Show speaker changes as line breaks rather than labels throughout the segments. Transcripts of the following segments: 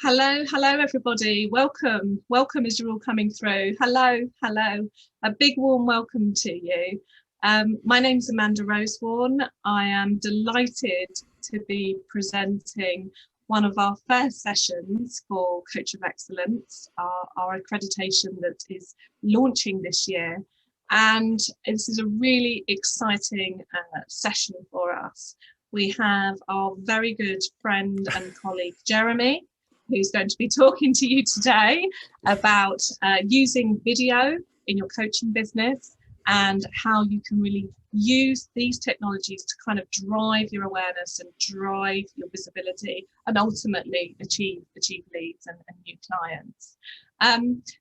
Hello, everybody. Welcome as you're all coming through. Hello. A big warm welcome to you. My name's Amanda Rosewarne. I am delighted to be presenting one of our first sessions for Coach of Excellence, our accreditation that is launching this year. And this is a really exciting session for us. We have our very good friend and colleague, Jeremy, who's going to be talking to you today about using video in your coaching business and how you can really use these technologies to kind of drive your awareness and drive your visibility and ultimately achieve leads and new clients.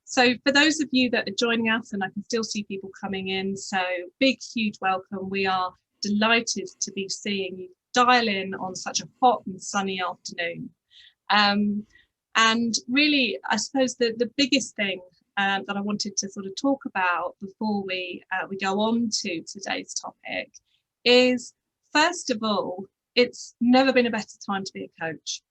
So for those of you that are joining us, and I can still see people coming in, so big, huge welcome. We are delighted to be seeing you dial in on such a hot and sunny afternoon. And really, I suppose the biggest thing that I wanted to sort of talk about before we go on to today's topic is, first of all, it's never been a better time to be a coach.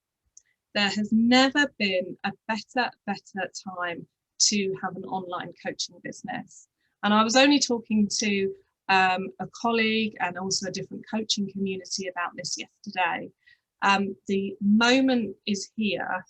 There has never been a better time to have an online coaching business. And I was only talking to a colleague and also a different coaching community about this yesterday. The moment is here.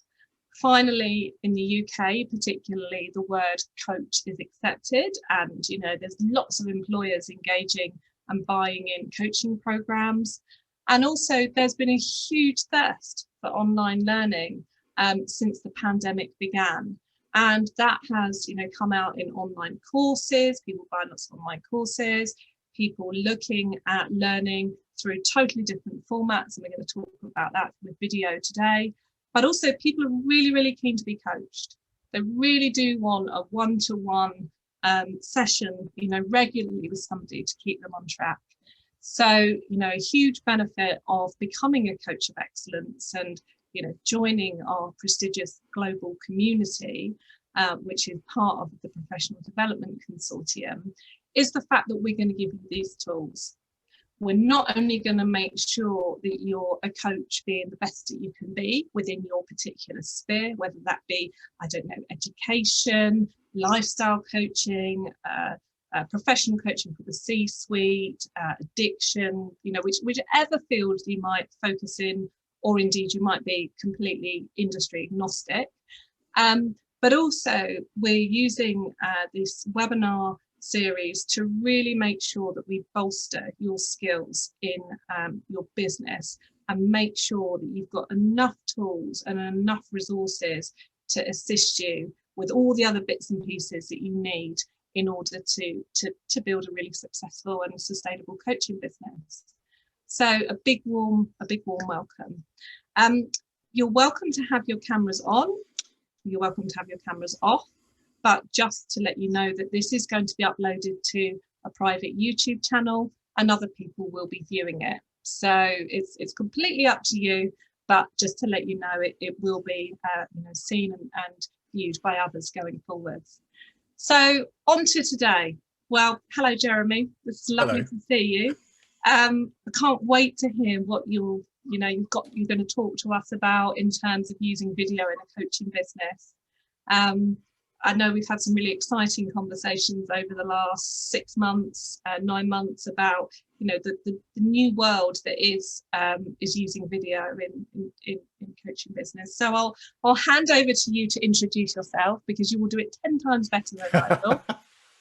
Finally, in the UK, particularly, the word coach is accepted, and there's lots of employers engaging and buying in coaching programs. And also, there's been a huge thirst for online learning since the pandemic began, and that has, come out in online courses. People buying lots of online courses. People looking at learning through totally different formats, and we're going to talk about that with video today. But also, people are really keen to be coached. They really do want a one-to-one session, regularly with somebody to keep them on track. So, a huge benefit of becoming a coach of excellence and, joining our prestigious global community, which is part of the Professional Development Consortium, is the fact that we're going to give you these tools. We're not only going to make sure that you're a coach being the best that you can be within your particular sphere, whether that be, education, lifestyle coaching, professional coaching for the C-suite, addiction, whichever field you might focus in, or indeed you might be completely industry agnostic. But also we're using this webinar series to really make sure that we bolster your skills in your business and make sure that you've got enough tools and enough resources to assist you with all the other bits and pieces that you need in order to build a really successful and sustainable coaching business. So a big warm welcome. You're welcome to have your cameras on. You're welcome to have your cameras off. But just to let you know that this is going to be uploaded to a private YouTube channel and other people will be viewing it. So it's completely up to you, but just to let you know, it will be seen and viewed by others going forwards. So on to today. Well, hello, Jeremy. It's lovely to see you. I can't wait to hear what you're going to talk to us about in terms of using video in a coaching business. I know we've had some really exciting conversations over the last 6 months, 9 months about, the new world that is using video in coaching business. So I'll hand over to you to introduce yourself, because you will do it 10 times better than I will,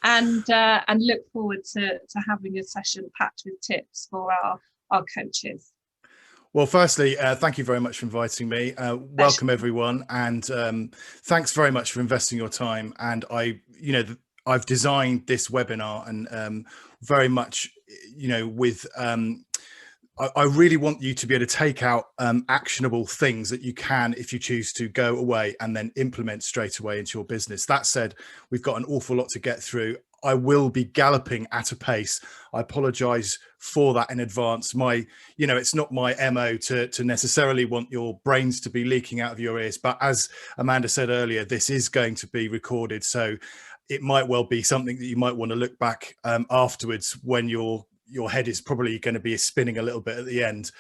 and look forward to having a session packed with tips for our coaches.
Well, firstly, thank you very much for inviting me. Welcome, everyone. And thanks very much for investing your time. And I've designed this webinar and very much, with I really want you to be able to take out actionable things that you can, if you choose to, go away and then implement straight away into your business. That said, we've got an awful lot to get through. I will be galloping at a pace. I apologize for that in advance. It's not my MO to necessarily want your brains to be leaking out of your ears. But as Amanda said earlier, this is going to be recorded. So it might well be something that you might want to look back afterwards when you're your head is probably going to be spinning a little bit at the end.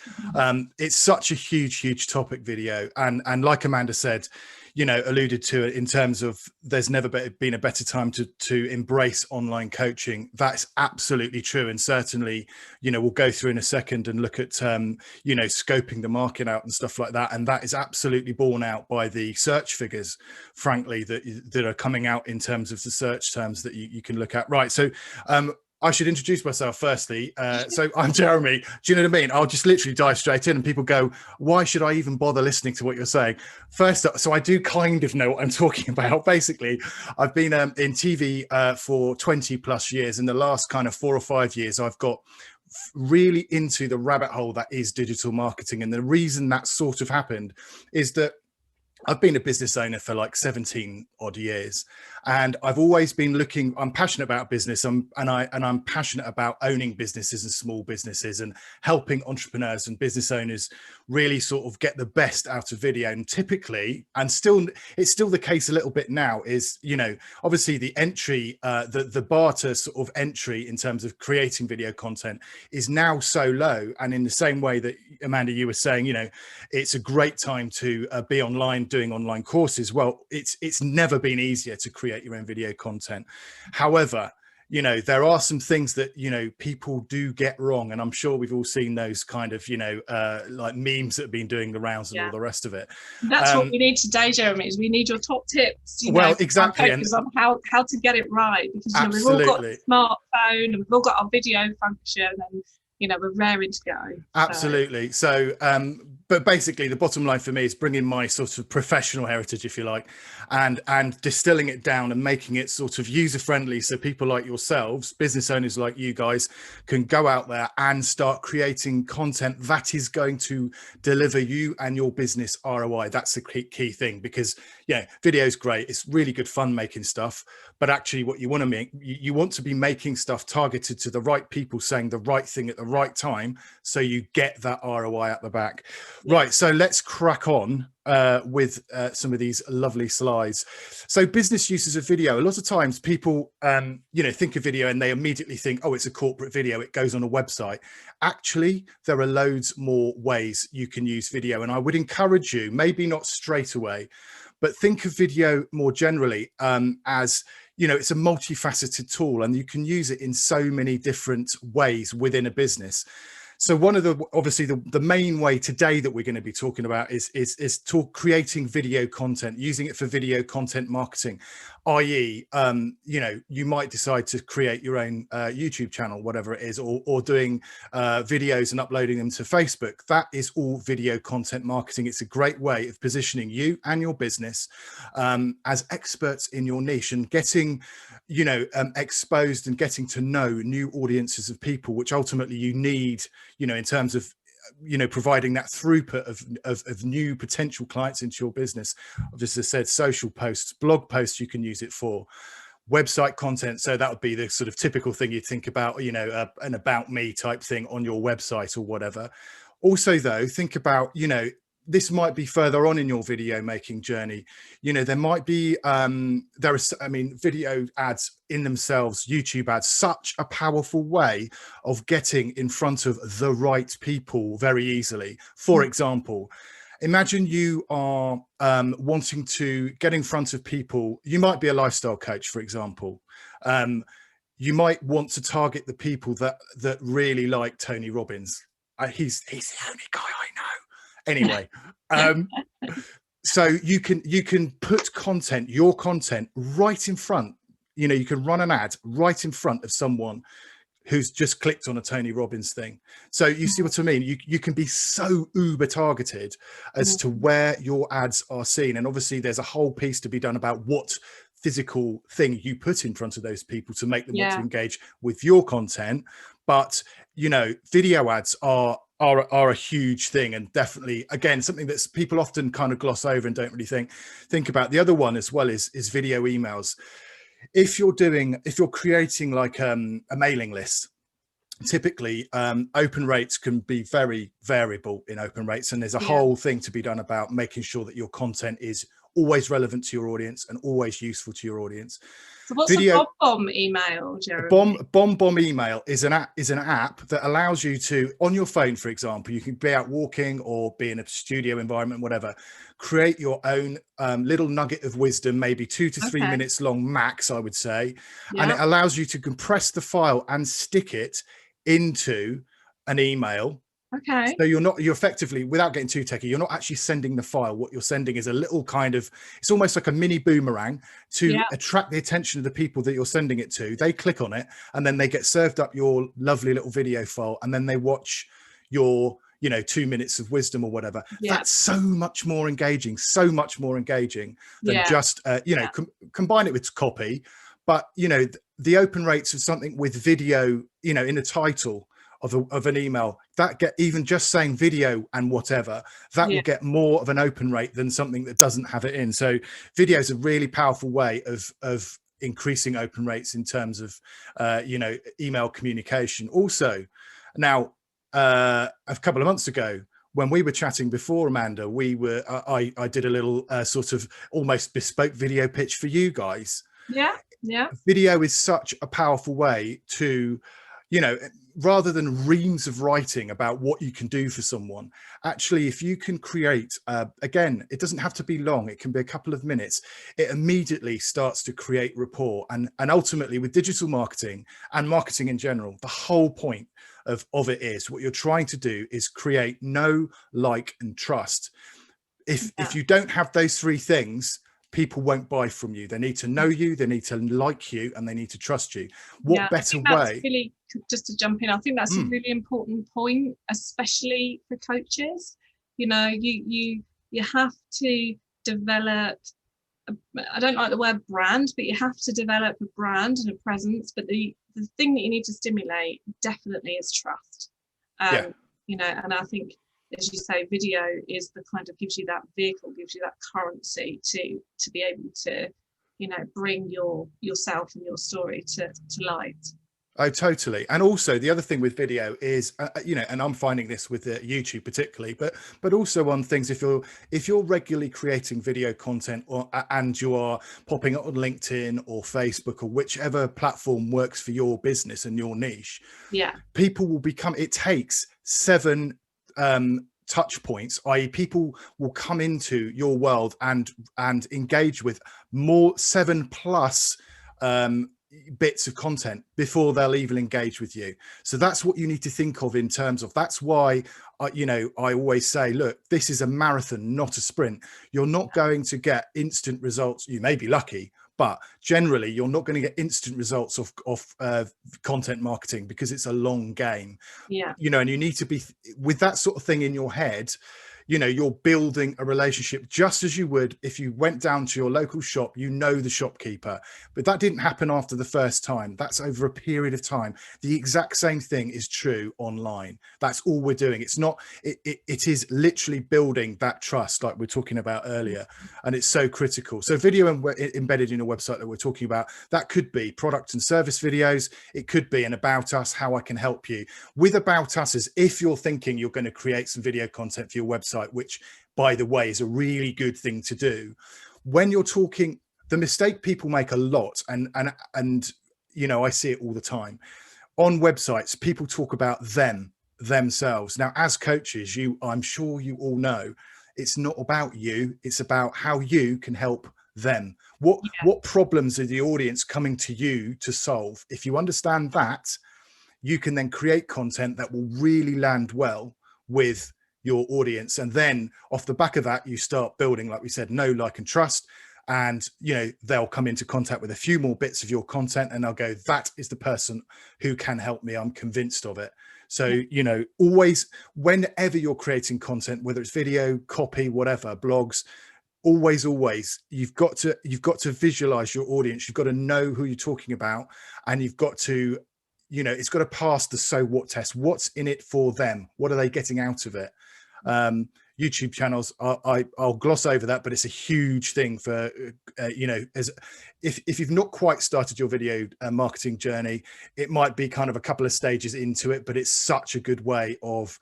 It's such a huge topic, video, and like Amanda said, you know, alluded to it, in terms of there's never been a better time to embrace online coaching. That's absolutely true. And certainly, you know, we'll go through in a second and look at, you know, scoping the market out and stuff like that. And that is absolutely borne out by the search figures, frankly, that are coming out in terms of the search terms that you can look at. Right. So, I should introduce myself firstly. So I'm Jeremy. Do you know what I mean? I'll just literally dive straight in, and people go, why should I even bother listening to what you're saying? First, so I do kind of know what I'm talking about. Basically, I've been in TV for 20 plus years. In the last kind of 4 or 5 years, I've got really into the rabbit hole that is digital marketing. And the reason that sort of happened is that I've been a business owner for like 17 odd years, and I've always been looking. I'm passionate about business, and I'm passionate about owning businesses and small businesses, and helping entrepreneurs and business owners really sort of get the best out of video. And typically, and it's still the case a little bit now, is, you know, obviously the entry, the bar to sort of entry in terms of creating video content is now so low. And in the same way that Amanda, you were saying, you know, it's a great time to be online doing online courses. Well, it's never been easier to create your own video content. However, you know, there are some things that, you know, people do get wrong, and I'm sure we've all seen those kind of, you know, like memes that have been doing the rounds and all the rest of it.
That's what we need today, Jeremy, is we need your top tips, you
well,
know,
exactly,
and on how to get it right, because, you know, we've all got a smartphone and we've all got our video function, and, you know, we're raring to go.
Absolutely. So but basically the bottom line for me is bringing my sort of professional heritage, if you like, and distilling it down and making it sort of user friendly, so people like yourselves, business owners like you guys, can go out there and start creating content that is going to deliver you and your business ROI. That's the key thing, because, yeah, video is great, it's really good fun making stuff, but actually what you want to make, you want to be making stuff targeted to the right people, saying the right thing at the right time, so you get that ROI at the back. Right, so let's crack on with some of these lovely slides. So business uses of video. A lot of times people, you know, think of video and they immediately think, oh, it's a corporate video, it goes on a website. Actually, there are loads more ways you can use video. And I would encourage you, maybe not straight away, but think of video more generally as, you know, it's a multifaceted tool, and you can use it in so many different ways within a business. So one of the, obviously the main way today that we're going to be talking about is creating video content, using it for video content marketing, i.e., you know, you might decide to create your own YouTube channel, whatever it is, or doing videos and uploading them to Facebook. That is all video content marketing. It's a great way of positioning you and your business as experts in your niche, and getting, you know, exposed and getting to know new audiences of people, which ultimately you need, you know, in terms of, you know, providing that throughput of new potential clients into your business. I've just said social posts, blog posts, you can use it for website content. So that would be the sort of typical thing you'd think about, you know, an about me type thing on your website or whatever. Also, though, think about, you know, this might be further on in your video making journey. You know, there might be, I mean, video ads in themselves, YouTube ads, such a powerful way of getting in front of the right people very easily. For example, imagine you are wanting to get in front of people. You might be a lifestyle coach, for example. You might want to target the people that really like Tony Robbins. He's the only guy I know. Anyway, so you can put content, your content, right in front. You know, you can run an ad right in front of someone who's just clicked on a Tony Robbins thing. So you see what I mean? You can be so uber targeted as to where your ads are seen. And obviously there's a whole piece to be done about what physical thing you put in front of those people to make them want to engage with your content. But, you know, video ads are a huge thing, and definitely, again, something that people often kind of gloss over and don't really think about. The other one as well is video emails. If you're creating like a mailing list, typically open rates can be very variable in open rates, and there's a whole thing to be done about making sure that your content is always relevant to your audience and always useful to your audience.
So what's
Video,
a bomb email,
Bomb
Jeremy?
email is an app that allows you to, on your phone, for example, you can be out walking or be in a studio environment, whatever, create your own little nugget of wisdom, maybe 2 to 3
Okay.
minutes long max, I would say. And it
Yeah.
allows you to compress the file and stick it into an email.
Okay.
So you're effectively, without getting too techy, you're not actually sending the file. What you're sending is a little kind of, it's almost like a mini boomerang to
Yeah.
attract the attention of the people that you're sending it to. They click on it and then they get served up your lovely little video file, and then they watch your, 2 minutes of wisdom or whatever.
Yeah.
That's so much more engaging than
Yeah.
just, combine it with copy. But, the open rates of something with video, in the title of an email, that get, even just saying video and whatever, that will get more of an open rate than something that doesn't have it in. So video is a really powerful way of increasing open rates in terms of email communication. Also, now a couple of months ago, when we were chatting before, Amanda, I did a little sort of almost bespoke video pitch for you guys.
Yeah.
Video is such a powerful way to, rather than reams of writing about what you can do for someone, actually, if you can create, again, it doesn't have to be long, it can be a couple of minutes, it immediately starts to create rapport. And ultimately, with digital marketing and marketing in general, the whole point of it is, what you're trying to do is create know, like, and trust. If you don't have those three things, people won't buy from you. They need to know you, they need to like you, and they need to trust you. What better way?
Really, just to jump in, I think that's a really important point, especially for coaches. You have to develop, I don't like the word brand, but you have to develop a brand and a presence. But the thing that you need to stimulate definitely is trust. And I think, as you say, video is the kind of, gives you that vehicle, gives you that currency to be able to, bring yourself and your story to light.
Oh, totally. And also the other thing with video is, and I'm finding this with YouTube particularly, but also on things, if you're regularly creating video content and you are popping it on LinkedIn or Facebook or whichever platform works for your business and your niche, people will become, it takes 7 touch points, i.e. people will come into your world and engage with more 7+ bits of content before they'll even engage with you. So that's what you need to think of in terms of, that's why I always say, look, this is a marathon, not a sprint. You're not going to get instant results. You may be lucky, but generally you're not going to get instant results of content marketing, because it's a long game. And you need to be with that sort of thing in your head. You're building a relationship just as you would if you went down to your local shop, the shopkeeper, but that didn't happen after the first time. That's over a period of time. The exact same thing is true online. That's all we're doing. It's not, it is literally building that trust like we're talking about earlier. And it's so critical. So video embedded in a website that we're talking about, that could be product and service videos. It could be an about us, how I can help you. With about us, as if you're thinking you're going to create some video content for your website, which, by the way, is a really good thing to do. When you're talking, the mistake people make a lot, and I see it all the time on websites, people talk about themselves. Now, as coaches, I'm sure you all know, it's not about you, it's about how you can help them. What problems are the audience coming to you to solve? If you understand that, you can then create content that will really land well with your audience. And then off the back of that, you start building, like we said, know, like, and trust. And, they'll come into contact with a few more bits of your content and they'll go, that is the person who can help me. I'm convinced of it. So, always, whenever you're creating content, whether it's video, copy, whatever, blogs, always, you've got to visualize your audience. You've got to know who you're talking about, and you've got to, it's got to pass the so what test. What's in it for them? What are they getting out of it? YouTube channels, I'll gloss over that, but it's a huge thing for, as if you've not quite started your video marketing journey, it might be kind of a couple of stages into it, but it's such a good way of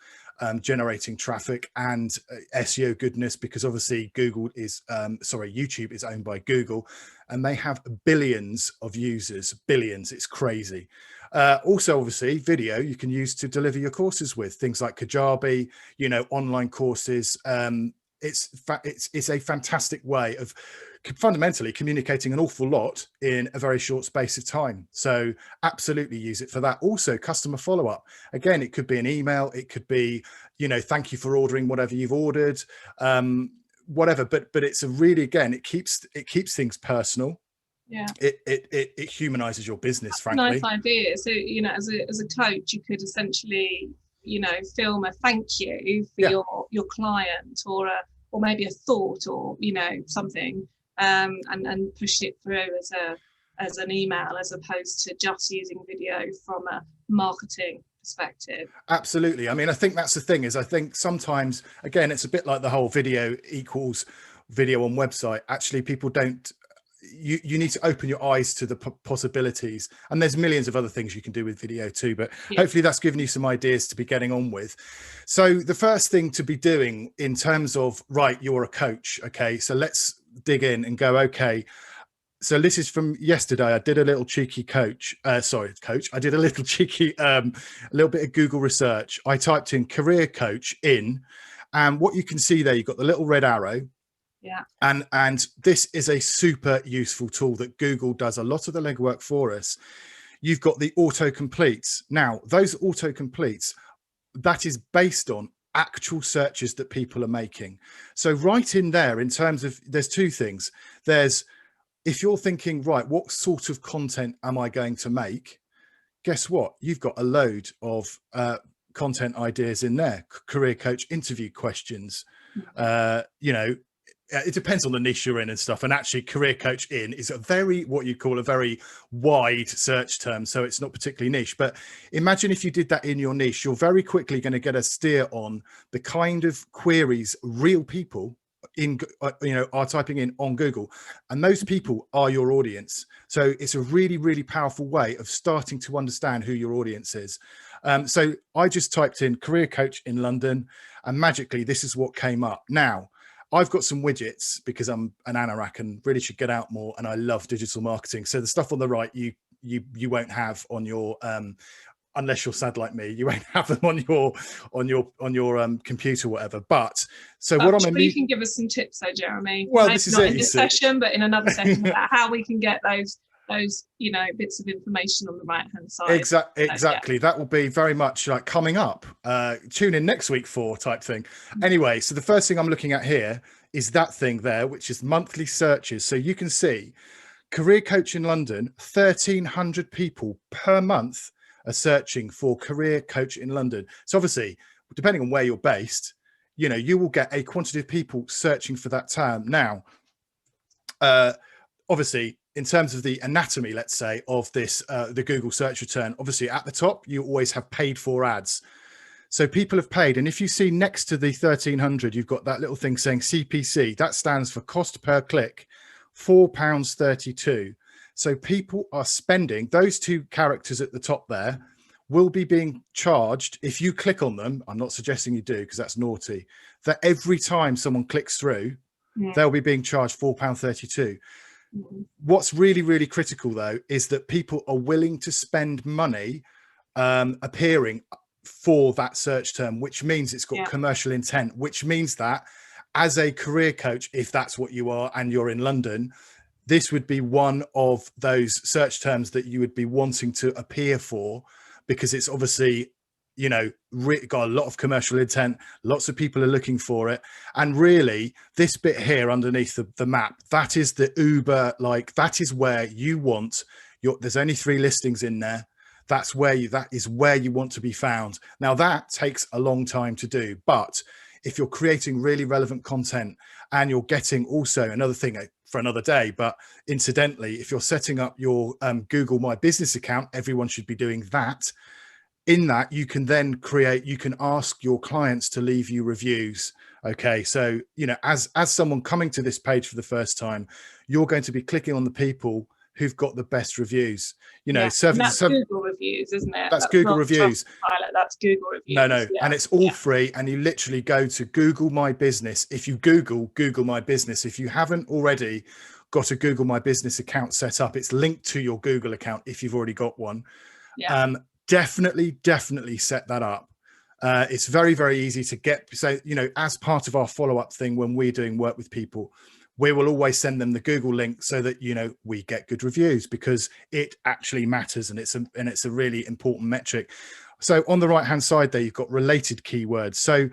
generating traffic and SEO goodness, because obviously YouTube is owned by Google, and they have billions of users, billions. It's crazy. Also, obviously, video you can use to deliver your courses with things like Kajabi, online courses. It's a fantastic way of fundamentally communicating an awful lot in a very short space of time. So absolutely use it for that. Also, customer follow-up. Again, it could be an email, it could be, thank you for ordering whatever you've ordered, whatever. But it's a really, again, it keeps things personal.
Yeah,
it humanizes your business. Frankly,
nice idea. So as a coach, you could essentially film a thank you for your client, or maybe a thought, or something, and push it through as an email, as opposed to just using video from a marketing perspective.
Absolutely. I mean, I think that's the thing, is I think sometimes, again, it's a bit like the whole video equals video on website. Actually, people don't. You need to open your eyes to the possibilities, and there's millions of other things you can do with video too, but hopefully that's given you some ideas to be getting on with. So the first thing to be doing in terms of, right, you're a coach. Okay, so let's dig in and go, okay, so this is from yesterday. I did a little cheeky I did a little cheeky a little bit of Google research. I typed in career coach in, and what you can see there, you've got the little red arrow.
Yeah.
And this is a super useful tool that Google does a lot of the legwork for us. You've got the autocompletes. Now, those autocompletes, that is based on actual searches that people are making. So right in there, in terms of, there's two things. There's, if you're thinking, right, what sort of content am I going to make? Guess what? You've got a load of content ideas in there. Career coach interview questions, it depends on the niche you're in and stuff. And actually, career coach in is a very, what you call a very wide search term. So it's not particularly niche, but imagine if you did that in your niche, you're very quickly going to get a steer on the kind of queries real people are typing in on Google, and those people are your audience. So it's a really, really powerful way of starting to understand who your audience is. So I just typed in career coach in London, and magically this is what came up. Now, I've got some widgets because I'm an anorak and really should get out more, and I love digital marketing. So the stuff on the right, you won't have on your unless you're sad like me, you won't have them on your computer, whatever. But so what
you can give us some tips though, Jeremy.
Well, this is
not in this session, but in another session about how we can get those bits of information on the right hand side.
Exactly. That will be very much like coming up. Tune in next week for type thing. Anyway, so the first thing I'm looking at here is that thing there, which is monthly searches. So you can see career coach in London, 1,300 people per month are searching for career coach in London. So obviously, depending on where you're based, you will get a quantity of people searching for that term. Now, obviously, in terms of the anatomy, let's say, of this, the Google search return, obviously at the top, you always have paid for ads. So people have paid. And if you see next to the 1,300, you've got that little thing saying CPC. That stands for cost per click, £4.32. So people are spending, those two characters at the top there will be being charged. If you click on them, I'm not suggesting you do because that's naughty, that every time someone clicks through, they'll be being charged £4.32. What's really, really critical though, is that people are willing to spend money appearing for that search term, which means it's got commercial intent, which means that as a career coach, if that's what you are and you're in London, this would be one of those search terms that you would be wanting to appear for, because it's obviously, got a lot of commercial intent. Lots of people are looking for it. And really, this bit here underneath the map, that is the Uber, that is where you want there's only 3 listings in there. That is where you want to be found. Now that takes a long time to do, but if you're creating really relevant content and you're getting, also another thing for another day, but incidentally, if you're setting up your Google My Business account, everyone should be doing that. In that, you can then you can ask your clients to leave you reviews. Okay, so as someone coming to this page for the first time, you're going to be clicking on the people who've got the best reviews. You know,
Yeah, and that's Google reviews, isn't it?
That's Google
not
reviews.
Trustpilot, that's Google
No,
reviews.
no,
Yeah.
and it's all free, and you literally go to Google My Business. If you Google My Business, if you haven't already got a Google My Business account set up, it's linked to your Google account if you've already got one.
Yeah.
Definitely set that up. It's very, very easy to get. So, you know, as part of our follow-up thing, when we're doing work with people, we will always send them the Google link so that, you know, we get good reviews, because it actually matters, and it's a really important metric. So on the right hand side there, you've got related keywords. So,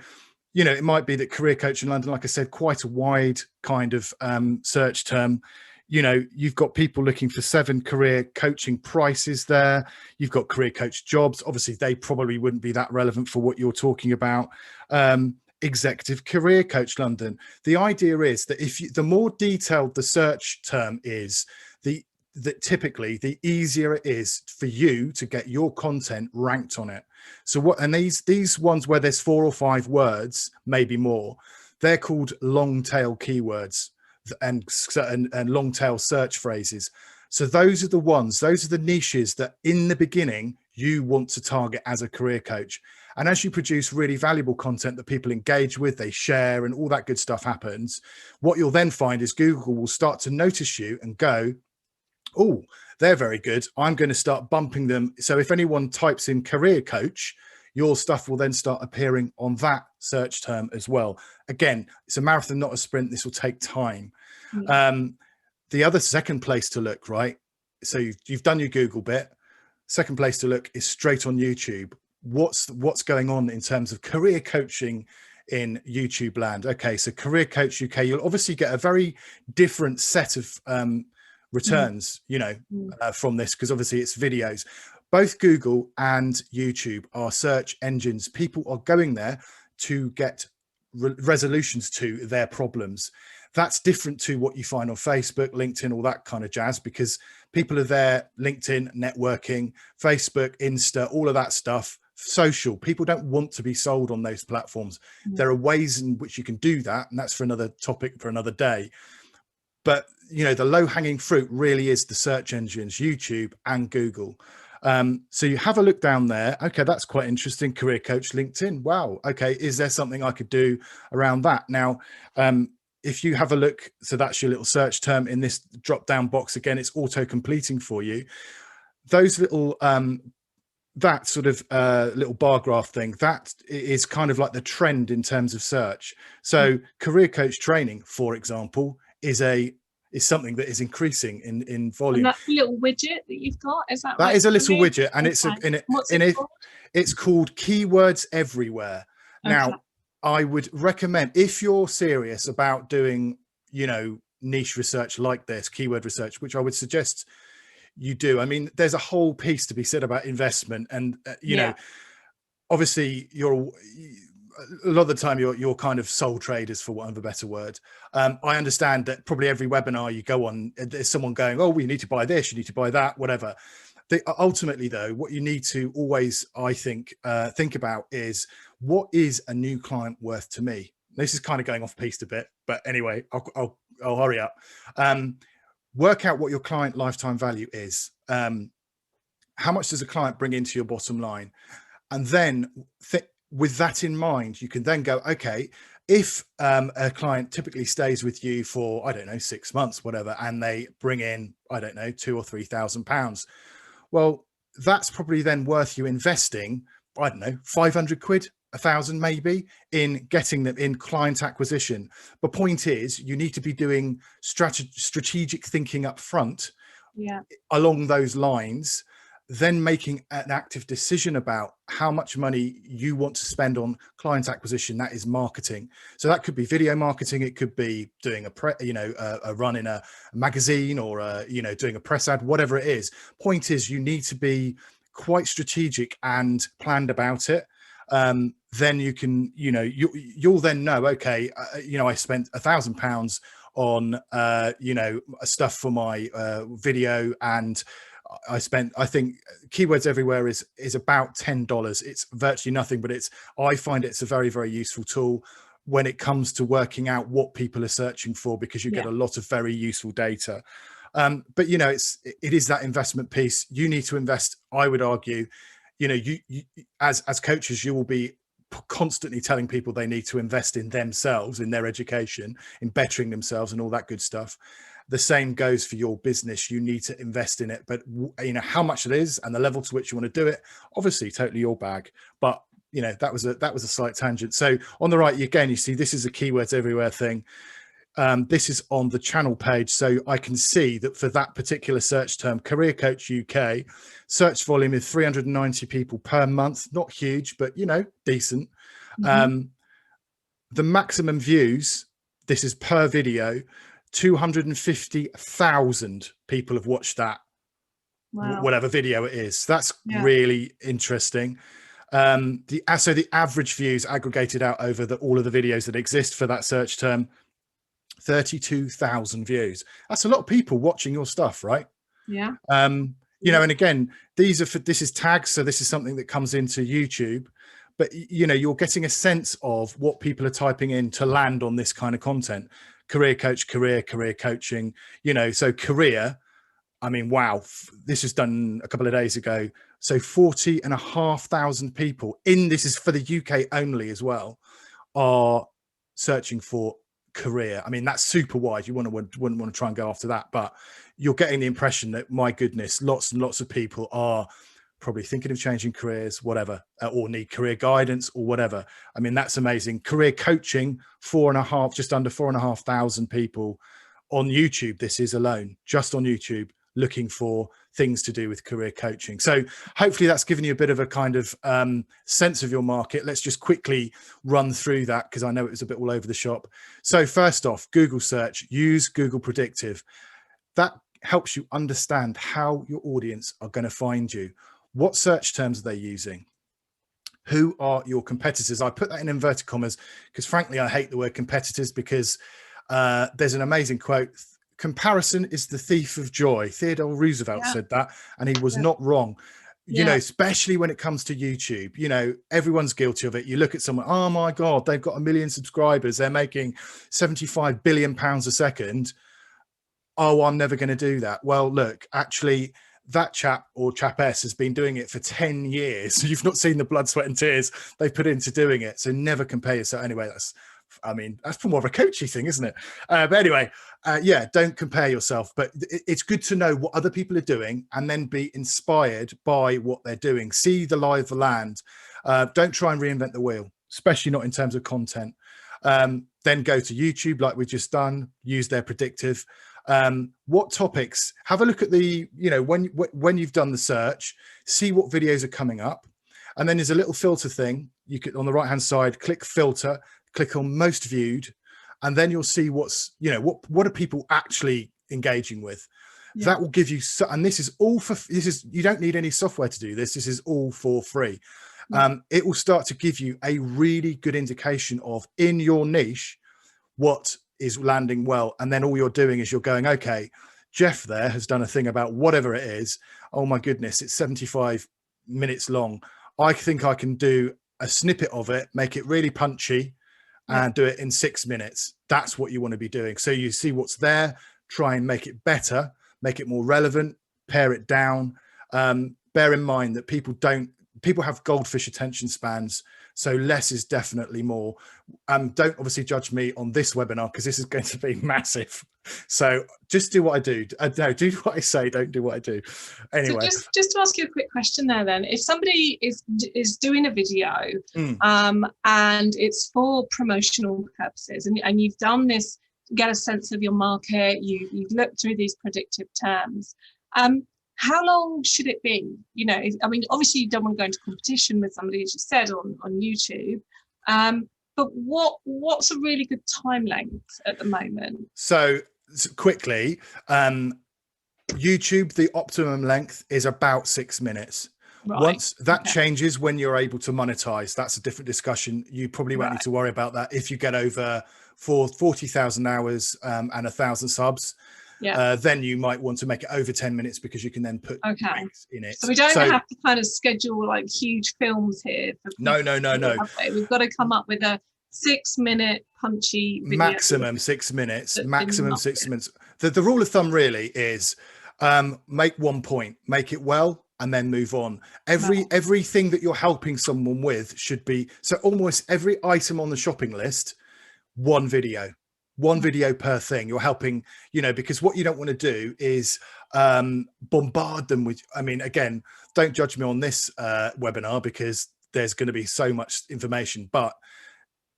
you know, it might be that career coach in London, like I said, quite a wide kind of search term. You know, you've got people looking for 7 career coaching prices there. You've got career coach jobs. Obviously, they probably wouldn't be that relevant for what you're talking about. Executive career coach London. The idea is that the more detailed the search term is, that typically the easier it is for you to get your content ranked on it. So and these ones where there's 4 or 5 words, maybe more, they're called long tail keywords and long tail search phrases. So those are the niches that in the beginning you want to target as a career coach. And as you produce really valuable content that people engage with, they share, and all that good stuff happens, what you'll then find is Google will start to notice you and go, oh, they're very good, I'm going to start bumping them. So if anyone types in career coach, your stuff will then start appearing on that search term as well. Again, it's a marathon, not a sprint. This will take time. The other second place to look, right? So you've done your Google bit. Second place to look is straight on YouTube. What's going on in terms of career coaching in YouTube land? Okay, so Career Coach UK, you'll obviously get a very different set of returns, you know, from this, because obviously it's videos. Both Google and YouTube are search engines. People are going there to get resolutions to their problems. That's different to what you find on Facebook, LinkedIn, all that kind of jazz, because people are there, LinkedIn, networking, Facebook, Insta, all of that stuff, social. People don't want to be sold on those platforms. There are ways in which you can do that, and that's for another topic for another day. But, you know, the low-hanging fruit really is the search engines, YouTube and Google. So you have a look down there. Okay, that's quite interesting. Career coach, LinkedIn. Wow. Okay, is there something I could do around that? Now, if you have a look, so that's your little search term in this drop-down box. Again, it's auto-completing for you. Those little, that sort of little bar graph thing, that is kind of like the trend in terms of search. So career coach training, for example, is something that is increasing in volume.
And that's a little widget that you've got, is that right?
That is a little widget, and
okay.
It's called Keywords Everywhere. Okay. Now, I would recommend, if you're serious about doing, you know, niche research like this, keyword research, which I would suggest you do. I mean, there's a whole piece to be said about investment, and you know, obviously a lot of the time you're kind of sole traders, for want of a better word. I understand that probably every webinar you go on, there's someone going, oh, well, you need to buy this, you need to buy that, whatever. Ultimately, though, what you need to always, I think about is, what is a new client worth to me? This is kind of going off piste a bit, but anyway, I'll hurry up. Work out what your client lifetime value is. How much does a client bring into your bottom line? And then with that in mind, you can then go, okay, if a client typically stays with you for, I don't know, 6 months, whatever, and they bring in, I don't know, £2,000 or £3,000, well, that's probably then worth you investing, I don't know, 500 quid, 1,000 maybe, in getting them in client acquisition. The point is, you need to be doing strategic thinking up front, along those lines, then making an active decision about how much money you want to spend on client acquisition. That is marketing. So that could be video marketing. It could be doing a run in a magazine, or doing a press ad, whatever it is. Point is, you need to be quite strategic and planned about it. Then you can, you'll then know, okay, I spent £1,000 on, stuff for my video, and I think Keywords Everywhere is about $10. It's virtually nothing, but I find it's a very, very useful tool when it comes to working out what people are searching for, because you get a lot of very useful data. But you know, it is that investment piece. You need to invest, I would argue. You know, you as coaches, you will be constantly telling people they need to invest in themselves, in their education, in bettering themselves and all that good stuff. The same goes for your business. You need to invest in it, but you know how much it is and the level to which you want to do it, obviously totally your bag. But you know, that was a slight tangent. So on the right, again, you see this is a keywords everywhere thing. This is on the channel page, so I can see that for that particular search term, Career Coach UK, search volume is 390 people per month. Not huge, but you know, decent. The maximum views, this is per video, 250,000 people have watched that. Wow. Whatever video it is. That's really interesting. So the average views aggregated out over all of the videos that exist for that search term, 32,000 views. That's a lot of people watching your stuff, right?
Yeah.
You know, and again, this is tags, so this is something that comes into YouTube, but you know, you're getting a sense of what people are typing in to land on this kind of content. Career coach, career coaching, you know, so career, I mean, wow, this was done a couple of days ago. So 40,500 people this is for the UK only as well, are searching for career. I mean, that's super wide. You wouldn't want to try and go after that, but you're getting the impression that, my goodness, lots and lots of people are probably thinking of changing careers, whatever, or need career guidance or whatever. I mean, that's amazing. Career coaching, just under 4,500 people on YouTube. This is alone, just on YouTube, looking for things to do with career coaching. So hopefully that's given you a bit of a kind of sense of your market. Let's just quickly run through that, because I know it was a bit all over the shop. So first off, Google search, use Google Predictive. That helps you understand how your audience are going to find you. What search terms are they using? Who are your competitors? I put that in inverted commas because frankly, I hate the word competitors, because there's an amazing quote: comparison is the thief of joy. Theodore Roosevelt said that, and he was not wrong. You know, especially when it comes to YouTube, you know, everyone's guilty of it. You look at someone, oh my God, they've got 1 million subscribers. They're making 75 billion pounds a second. Oh, I'm never going to do that. Well, look, actually, that chap or chapess has been doing it for 10 years. You've not seen the blood, sweat and tears they've put into doing it. So never compare yourself. Anyway, that's more of a coachy thing, isn't it? But anyway, don't compare yourself. But it's good to know what other people are doing and then be inspired by what they're doing. See the lie of the land. Don't try and reinvent the wheel, especially not in terms of content. Then go to YouTube, like we've just done, use their predictive. What topics? Have a look at the, you know, when you've done the search, see what videos are coming up. And then there's a little filter thing. You could, on the right hand side, click filter, click on most viewed, and then you'll see what's, you know, what are people actually engaging with. That will give you, and this is all for, you don't need any software to do this. This is all for free. It will start to give you a really good indication of, in your niche, what is landing well. And then all you're doing is you're going, okay, Jeff there has done a thing about whatever it is. Oh my goodness, it's 75 minutes long. I think I can do a snippet of it, make it really punchy, and do it in 6 minutes. That's what you want to be doing. So you see what's there, try and make it better, make it more relevant, pare it down. Bear in mind that people have goldfish attention spans. So less is definitely more. Don't obviously judge me on this webinar, because this is going to be massive. So just do what I do. No, do what I say, don't do what I do. Anyway.
So just to ask you a quick question there then. If somebody is doing a video and it's for promotional purposes, and you've done this to get a sense of your market, you've looked through these predictive terms, how long should it be? You know, I mean, obviously you don't want to go into competition with somebody, as you said, on YouTube. But what's a really good time length at the moment?
So quickly, YouTube, the optimum length is about 6 minutes. Right. Once that changes when you're able to monetize, that's a different discussion. You probably won't need to worry about that if you get over 40,000 hours and 1,000 subs. Then you might want to make it over 10 minutes, because you can then put breaks in it.
So we don't have to kind of schedule like huge films here.
No.
We've got to come up with a 6 minute punchy video.
Maximum 6 minutes. Maximum 6 minutes. The rule of thumb really is make one point, make it well, and then move on. Everything that you're helping someone with should be, so almost every item on the shopping list, one video per thing. You're helping, because what you don't want to do is bombard them with, I mean, again, don't judge me on this webinar, because there's going to be so much information, but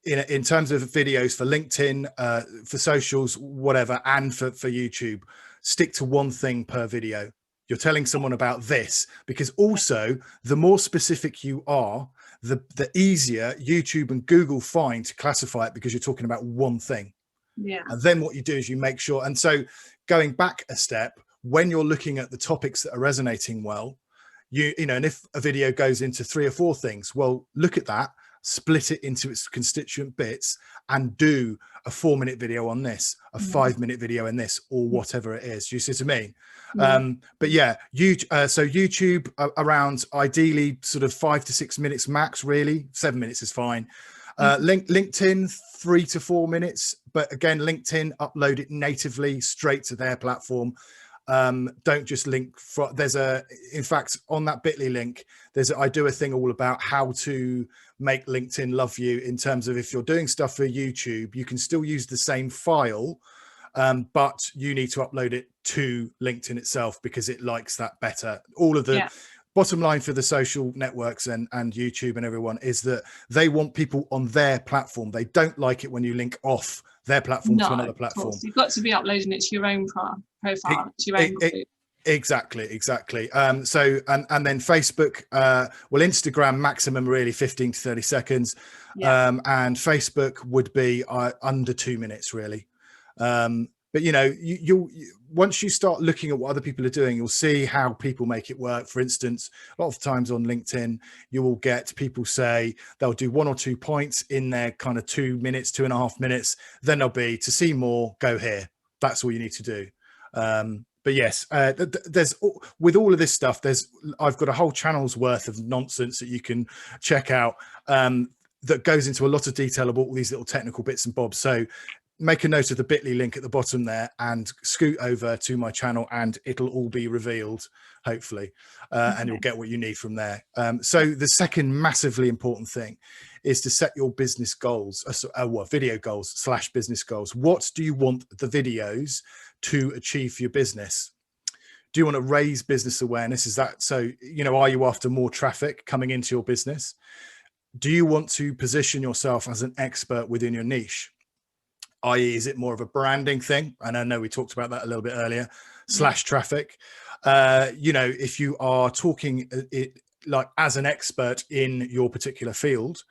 in terms of videos for LinkedIn, for socials, whatever, and for YouTube, stick to one thing per video. You're telling someone about this, because also the more specific you are, the easier YouTube and Google find to classify it, because you're talking about one thing.
Yeah.
And then what you do is you make sure. And so going back a step, when you're looking at the topics that are resonating well, and if a video goes into 3 or 4 things, well, look at that, split it into its constituent bits, and do a 4-minute video on this, a 5-minute video in this, or whatever it is. You see what I mean? But yeah, so YouTube around ideally sort of 5 to 6 minutes max, really. 7 minutes is fine. LinkedIn 3 to 4 minutes, but again, LinkedIn, upload it natively straight to their platform. Don't just link in fact, on that bit.ly link, I do a thing all about how to make LinkedIn love you, in terms of if you're doing stuff for YouTube, you can still use the same file, but you need to upload it to LinkedIn itself, because it likes that better. All of the bottom line for the social networks and YouTube and everyone is that they want people on their platform. They don't like it when you link off their platform to another platform.
You've got to be uploading it to your own profile, to your own group.
Exactly. So and then Facebook, well, Instagram maximum really 15 to 30 seconds, and Facebook would be under 2 minutes really. But you once you start looking at what other people are doing, you'll see how people make it work. For instance, a lot of times on LinkedIn, you will get people say they'll do 1 or 2 points in their kind of 2 minutes, 2.5 minutes. Then they'll be, to see more, go here. That's all you need to do. But yes, there's, with all of this stuff, I've got a whole channel's worth of nonsense that you can check out, that goes into a lot of detail about all these little technical bits and bobs. So make a note of the bit.ly link at the bottom there and scoot over to my channel, and it'll all be revealed, hopefully, and you'll get what you need from there. So the second massively important thing is to set your business goals, video goals / business goals. What do you want the videos to achieve for your business? Do you want to raise business awareness? Is that so? Are you after more traffic coming into your business? Do you want to position yourself as an expert within your niche? I.e., is it more of a branding thing? And I know we talked about that a little bit earlier, / traffic. If you are talking it like as an expert in your particular field,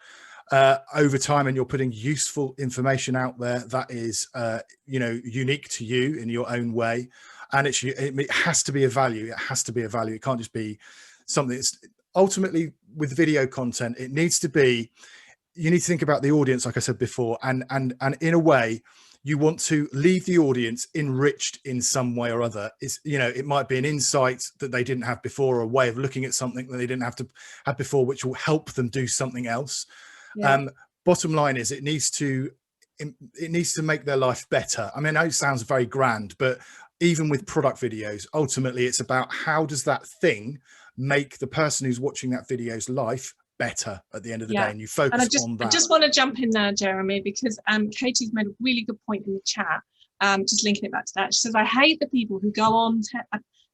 over time, and you're putting useful information out there that is, unique to you in your own way, and it has to be a value. It has to be a value. It can't just be something that's ultimately, with video content, it needs to be, you need to think about the audience, like I said before, and in a way, you want to leave the audience enriched in some way or other. It might be an insight that they didn't have before, or a way of looking at something that they didn't have before, which will help them do something else. Bottom line is, it needs to make their life better. I mean, I know it sounds very grand, but even with product videos, ultimately it's about how does that thing make the person who's watching that video's life better at the end of the day, and you focus on that.
I just want to jump in there, Jeremy, because Katie's made a really good point in the chat, just linking it back to that. She says, I hate the people who go on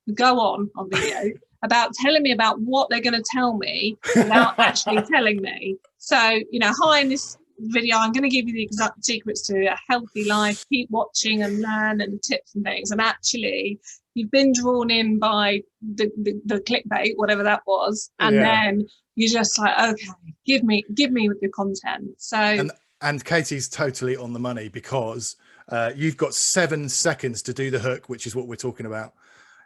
video about telling me about what they're going to tell me without actually telling me. So, hi, in this video, I'm going to give you the exact secrets to a healthy life. Keep watching and learn, and tips and things. And actually, you've been drawn in by the clickbait, whatever that was, and then you're just like, okay, give me with your content. So
and Katie's totally on the money, because you've got 7 seconds to do the hook, which is what we're talking about.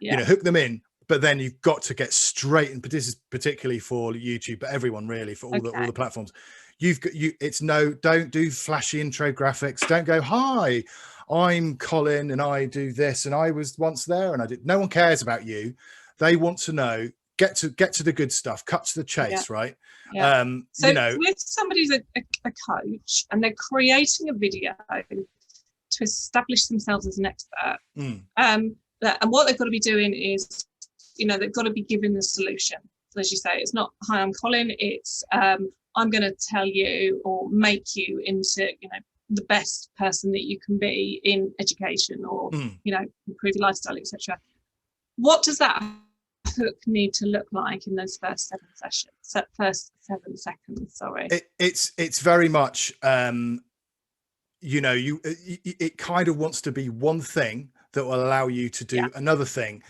Hook them in, but then you've got to get straight. And this is particularly for YouTube, but everyone really, for all the platforms. Don't do flashy intro graphics. Don't go, hi, I'm Colin and I do this and I was once there and I did. No one cares about you. They want to know, get to the good stuff, cut to the chase, right?
So with somebody who's a coach and they're creating a video to establish themselves as an expert.
Mm.
And what they've got to be doing is, they've got to be giving the solution. So as you say, it's not, hi, I'm Colin. It's, I'm going to tell you or make you into, the best person that you can be in education or, improve your lifestyle, etc. What does that hook need to look like in those first 7 seconds? Sorry.
It's very much, it kind of wants to be one thing that will allow you to do another thing.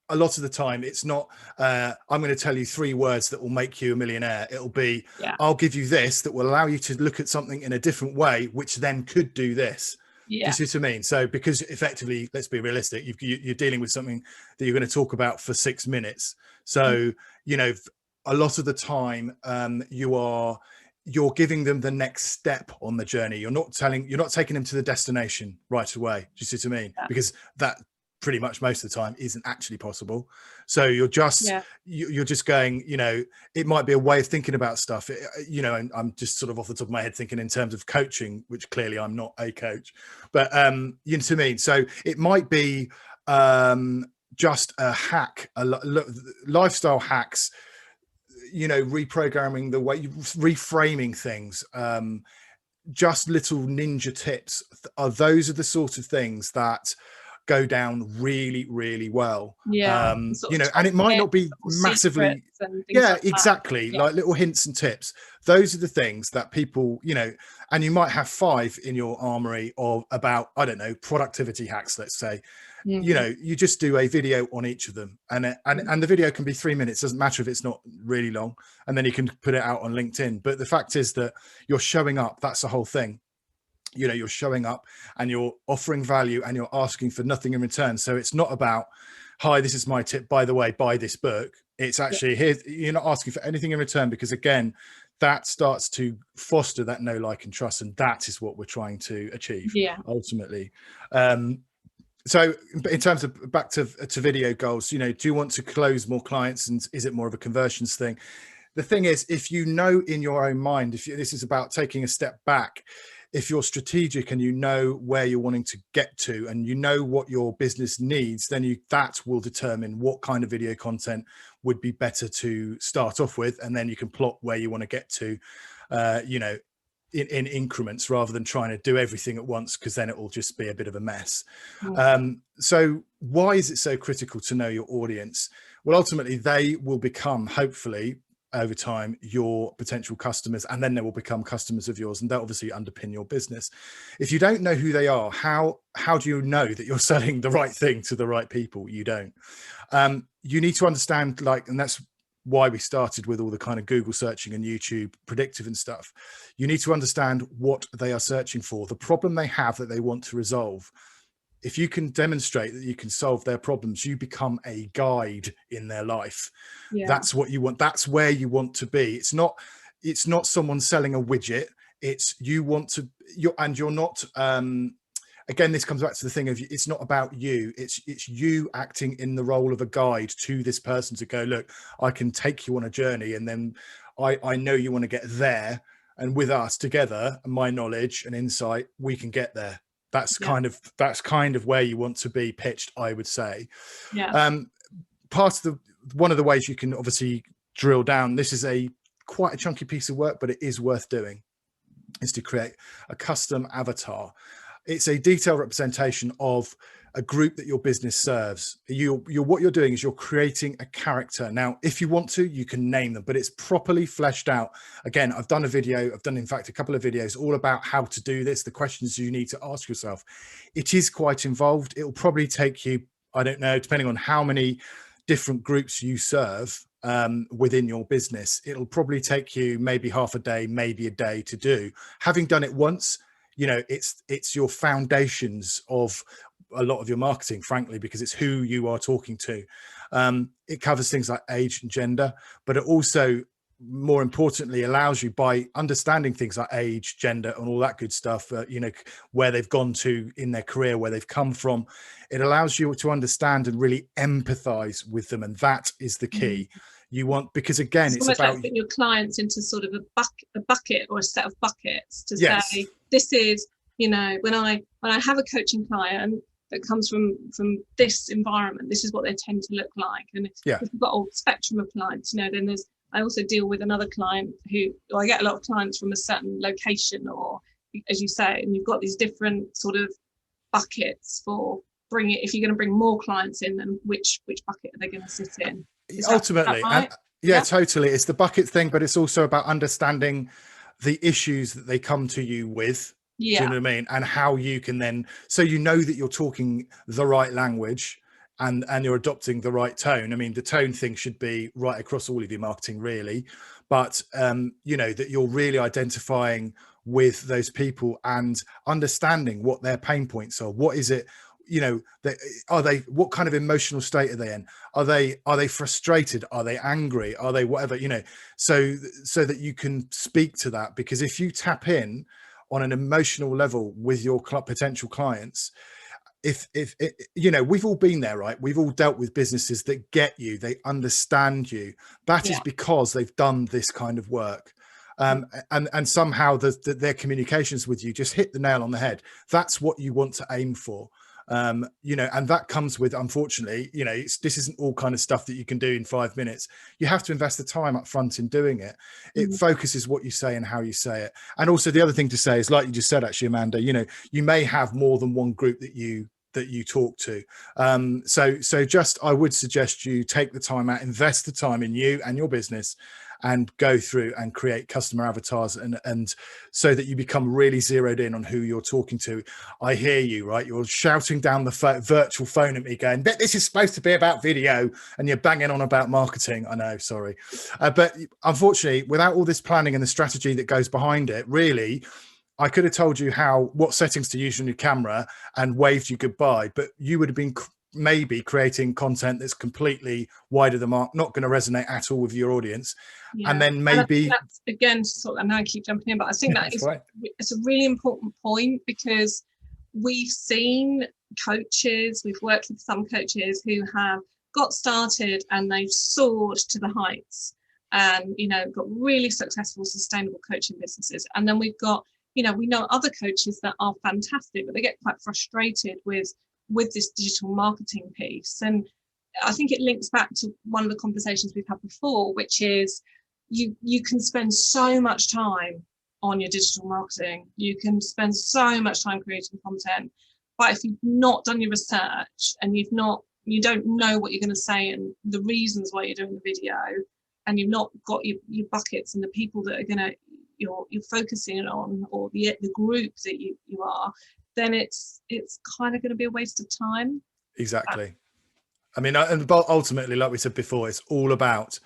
A lot of the time it's not I'm going to tell you 3 words that will make you a millionaire. It'll be I'll give you this that will allow you to look at something in a different way, which then could do this. Do you see what I mean? So because effectively, let's be realistic, you're dealing with something that you're going to talk about for 6 minutes. So a lot of the time you're giving them the next step on the journey. You're not taking them to the destination right away. Do you see what I mean? Because that pretty much most of the time isn't actually possible. So you're just you're just going, it might be a way of thinking about stuff, and I'm just sort of off the top of my head thinking in terms of coaching, which clearly I'm not a coach, but you know what I mean? So it might be just a hack, lifestyle hacks, reprogramming the way, reframing things, just little ninja tips. Those are the sort of things that go down really, really well. And it might not be massively, exactly, like little hints and tips. Those are the things that people, and you might have 5 in your armory of about, I don't know, productivity hacks, let's say. You just do a video on each of them, and the video can be 3 minutes, doesn't matter if it's not really long, and then you can put it out on LinkedIn. But the fact is that you're showing up. That's the whole thing. You're showing up and you're offering value and you're asking for nothing in return. So it's not about, hi, this is my tip, by the way, buy this book. It's actually here. You're not asking for anything in return, because again, that starts to foster that know, like, and trust. And that is what we're trying to achieve ultimately. So in terms of back to video goals, do you want to close more clients, and is it more of a conversions thing? The thing is, if in your own mind, this is about taking a step back, if you're strategic and where you're wanting to get to, and what your business needs, then that will determine what kind of video content would be better to start off with, and then you can plot where you want to get to, in increments, rather than trying to do everything at once, because then it will just be a bit of a mess. So why is it so critical to know your audience? Well, ultimately they will become, hopefully over time, your potential customers, and then they will become customers of yours, and they'll obviously underpin your business. If you don't know who they are, how do you know that you're selling the right thing to the right people? You don't. You need to understand, and that's why we started with all the kind of Google searching and YouTube predictive and stuff. You need to understand what they are searching for, the problem they have that they want to resolve. If you can demonstrate that you can solve their problems, you become a guide in their life. That's what you want. That's where you want to be. It's not someone selling a widget. It's you're not, again, this comes back to the thing of, it's not about you. It's you acting in the role of a guide to this person to go, look, I can take you on a journey, and then I know you want to get there. And with us together, and my knowledge and insight, we can get there. That's kind of where you want to be pitched, I would say. One of the ways you can obviously drill down, this is quite a chunky piece of work, but it is worth doing, is to create a custom avatar. It's a detailed representation of a group that your business serves. What you're doing is you're creating a character. Now, if you want to, you can name them, but it's properly fleshed out. Again, I've done in fact a couple of videos all about how to do this, the questions you need to ask yourself. It is quite involved. It will probably take you, I don't know, depending on how many different groups you serve within your business, it'll probably take you maybe half a day, maybe a day to do. Having done it once, it's your foundations of a lot of your marketing, frankly, because it's who you are talking to. It covers things like age and gender, but it also, more importantly, allows you, by understanding things like age, gender, and all that good stuff, where they've gone to in their career, where they've come from, it allows you to understand and really empathize with them. And that is the key. Because again, it's about
like putting your clients into sort of a bucket or a set of buckets to say, this is You know, when I have a coaching client that comes from this environment, this is what they tend to look like. And
Yeah.
if we've got a whole spectrum of clients, you know, then I also deal with another client I get a lot of clients from a certain location, or as you say, and you've got these different sort of buckets for if you're going to bring more clients in, then which bucket are they going to sit in?
Ultimately,
right?
and yeah, totally. It's the bucket thing, but it's also about understanding the issues that they come to you with.
Yeah.
Do you know what I mean? And how you can then, so you know that you're talking the right language and you're adopting the right tone. I mean, the tone thing should be right across all of your marketing, really. But you know, that you're really identifying with those people and understanding what their pain points are. What is it? You know, what kind of emotional state are they in? Are they frustrated? Are they angry? Are they whatever, you know, so that you can speak to that? Because if you tap in on an emotional level with your potential clients, if you know, we've all been there, right? We've all dealt with businesses that get you, they understand you. That is because they've done this kind of work. And somehow their communications with you just hit the nail on the head. That's what you want to aim for. You know, and that comes with, unfortunately, you know, this isn't all kind of stuff that you can do in 5 minutes. You have to invest the time up front in doing it. It focuses what you say and how you say it. And also the other thing to say is, like you just said, actually, Amanda, you know, you may have more than one group that you talk to. So just, I would suggest you take the time out, invest the time in you and your business, and go through and create customer avatars, and so that you become really zeroed in on who you're talking to. I hear you, right? You're shouting down the virtual phone at me going, "But this is supposed to be about video," and you're banging on about marketing. I know, sorry. But unfortunately, without all this planning and the strategy that goes behind it, really, I could have told you what settings to use on your camera and waved you goodbye, but you would have been maybe creating content that's completely wide of the mark, not going to resonate at all with your audience. And then maybe,
and that's, again, sort of, and I keep jumping in, but I think that is right. It's a really important point, because we've seen coaches, we've worked with some coaches who have got started and they've soared to the heights, and, you know, got really successful, sustainable coaching businesses. And then we've got, you know, we know other coaches that are fantastic, but they get quite frustrated with this digital marketing piece. And I think it links back to one of the conversations we've had before, which is you can spend so much time on your digital marketing. You can spend so much time creating content, but if you've not done your research and you don't know what you're going to say and the reasons why you're doing the video, and you've not got your buckets and the people that are going to you're focusing on, or the group that you are, then it's kind of going to be a waste of time.
Exactly. I mean, and ultimately, like we said before, it's all about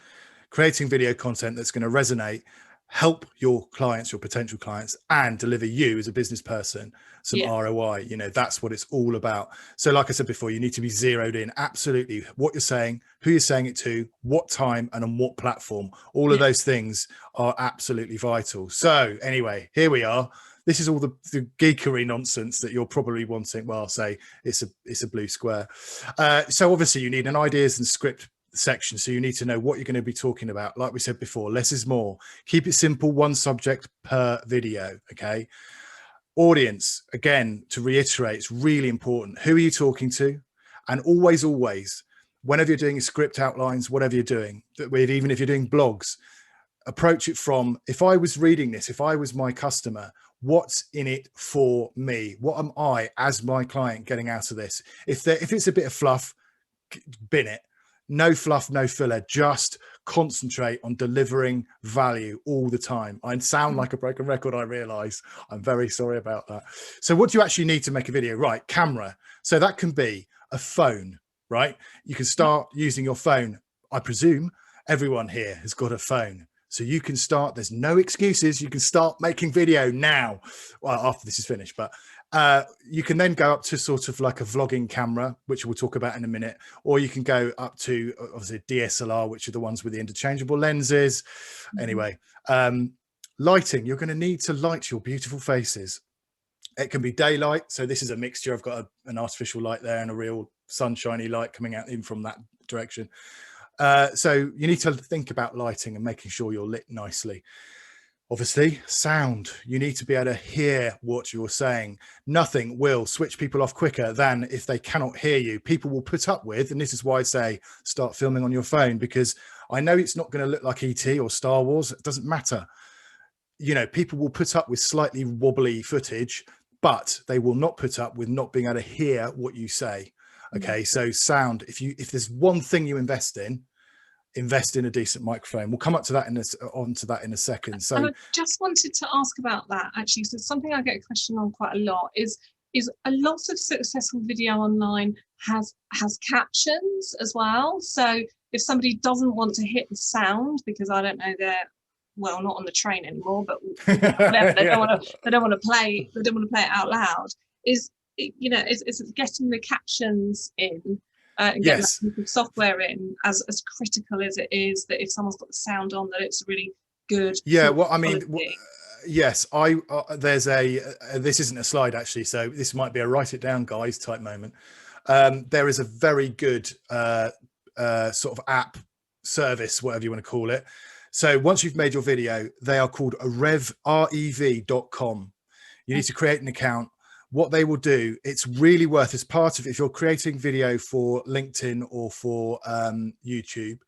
creating video content that's going to resonate, help your clients, your potential clients, and deliver you as a business person some ROI. You know, that's what it's all about. So like I said before, you need to be zeroed in. Absolutely. What you're saying, who you're saying it to, what time, and on what platform. All of those things are absolutely vital. So anyway, here we are. This is all the geekery nonsense that you're probably wanting. Well, I'll say it's a blue square. So obviously you need an ideas and script section, so you need to know what you're going to be talking about. Like we said before, less is more. Keep it simple, one subject per video. Okay. Audience, again, to reiterate, it's really important. Who are you talking to? And always, whenever you're doing script outlines, whatever you're doing, even if you're doing blogs, approach it from, if I was reading this, if I was my customer, what's in it for me? What am I as my client getting out of this? If it's a bit of fluff, bin it. No fluff, no filler. Just concentrate on delivering value all the time. I sound like a broken record, I realize. I'm very sorry about that. So what do you actually need to make a video? Right, camera. So that can be a phone, right? You can start using your phone. I presume everyone here has got a phone. So you can start, there's no excuses. You can start making video now, well, after this is finished, but you can then go up to sort of like a vlogging camera, which we'll talk about in a minute, or you can go up to obviously DSLR, which are the ones with the interchangeable lenses. Anyway, lighting, you're going to need to light your beautiful faces. It can be daylight. So this is a mixture. I've got an artificial light there and a real sunshiny light coming out in from that direction. So you need to think about lighting and making sure you're lit nicely. Obviously, sound. You need to be able to hear what you're saying. Nothing will switch people off quicker than if they cannot hear you. People will put up with, and this is why I say start filming on your phone, because I know it's not going to look like ET or Star Wars. It doesn't matter. You know, people will put up with slightly wobbly footage, but they will not put up with not being able to hear what you say. Okay, so sound. If there's one thing you invest in a decent microphone. We'll come up to that onto that in a second. So,
and I just wanted to ask about that actually. So something I get a question on quite a lot is a lot of successful video online has captions as well. So if somebody doesn't want to hit the sound because I don't know they're not on the train anymore, but whatever, they don't want to play it out loud. Is getting the captions in. And getting
yes,
that piece of software in as critical as it is, that if someone's got the sound on, that it's really good.
Yeah, well, I mean, yes, there's this isn't a slide actually, so this might be a write it down guys type moment. There is a very good sort of app service, whatever you want to call it. So once you've made your video, they are called rev.com. You need to create an account. What they will do, it's really worth, as part of, if you're creating video for LinkedIn or for YouTube,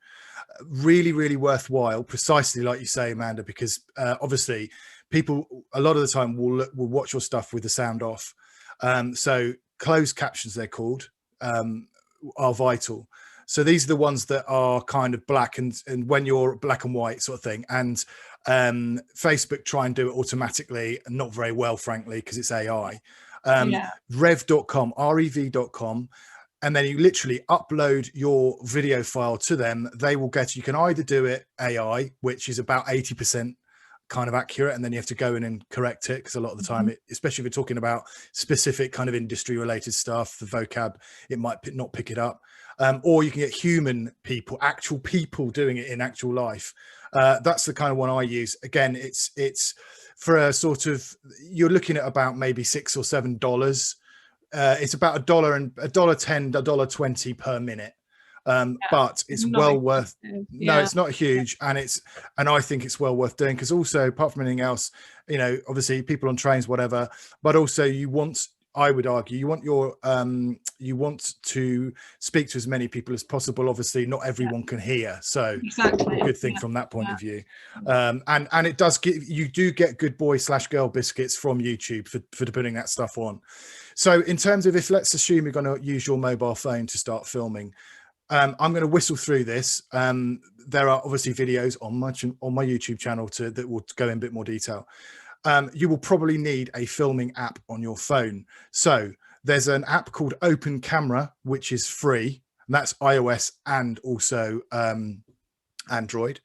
really, really worthwhile, precisely like you say, Amanda, because obviously people a lot of the time will watch your stuff with the sound off. So closed captions, they're called, are vital. So these are the ones that are kind of black and when you're black and white sort of thing. And Facebook try and do it automatically, and not very well, frankly, because it's AI. Rev.com, rev.com. And then you literally upload your video file to them. They will you can either do it AI, which is about 80% kind of accurate, and then you have to go in and correct it, because a lot of the time, especially if you're talking about specific kind of industry related stuff, the vocab, it might not pick it up. Or you can get human people, actual people doing it in actual life. That's the kind of one I use. Again, it's for a sort of, you're looking at about maybe $6 or $7. It's about $1.10, $1.20 per minute. But it's well worth. No, it's not huge, and I think it's well worth doing, because also, apart from anything else, you know, obviously people on trains, whatever, but also I would argue, you want to speak to as many people as possible. Obviously, not everyone can hear, so
exactly.
a good thing from that point of view. And it does you do get good boy/girl biscuits from YouTube for putting that stuff on. So in terms of, let's assume you're going to use your mobile phone to start filming, I'm going to whistle through this. There are obviously videos on my YouTube channel that will go in a bit more detail. You will probably need a filming app on your phone. So there's an app called Open Camera, which is free, and that's iOS and also Android.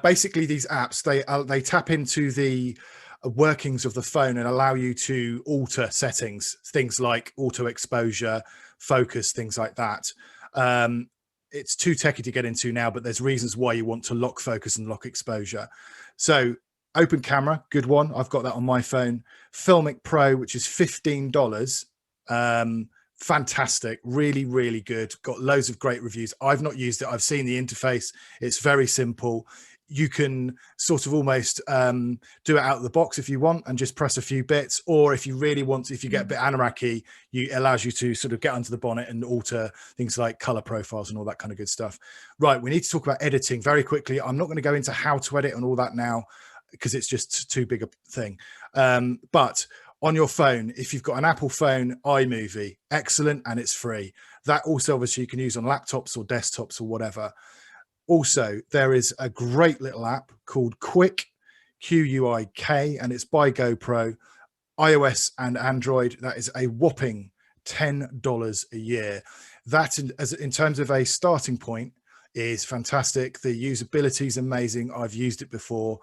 Basically, these apps, they tap into the workings of the phone and allow you to alter settings, things like auto exposure, focus, things like that. It's too techy to get into now, but there's reasons why you want to lock focus and lock exposure. So Open Camera, good one. I've got that on my phone. Filmic Pro, which is $15. Fantastic, really, really good. Got loads of great reviews. I've not used it. I've seen the interface. It's very simple. You can sort of almost do it out of the box if you want and just press a few bits, or if you really want to, if you get a bit anarchy, it allows you to sort of get under the bonnet and alter things like color profiles and all that kind of good stuff. Right, we need to talk about editing very quickly. I'm not going to go into how to edit and all that now, because it's just too big a thing. But on your phone, if you've got an Apple phone, iMovie, excellent, and it's free. That also obviously you can use on laptops or desktops or whatever. Also, there is a great little app called Quick, Quik, and it's by GoPro, iOS and Android. That is a whopping $10 a year. That, in terms of a starting point, is fantastic. The usability is amazing. I've used it before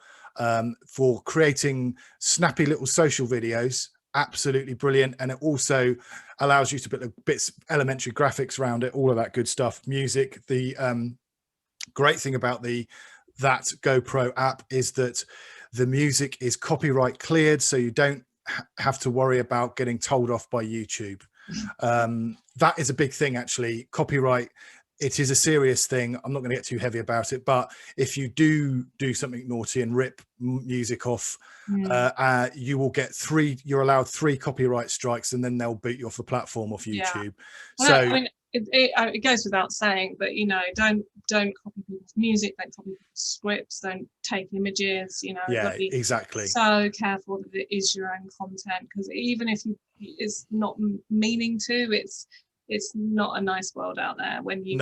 for creating snappy little social videos. Absolutely brilliant. And it also allows you to put bits, elementary graphics around it, all of that good stuff. Music. The great thing about that GoPro app is that the music is copyright cleared, so you don't have to worry about getting told off by YouTube. That is a big thing, actually. Copyright it is a serious thing. I'm not going to get too heavy about it, but if you do something naughty and rip music off, you will get you're allowed 3 copyright strikes, and then they'll boot you off the platform, off YouTube.
Well,
so
I mean, it goes without saying, but you know, don't copy people's music, don't copy people's scripts, don't take images, you know.
yeah, exactly.
So careful that it is your own content, because even if it's not meaning to, it's not a nice world out there when you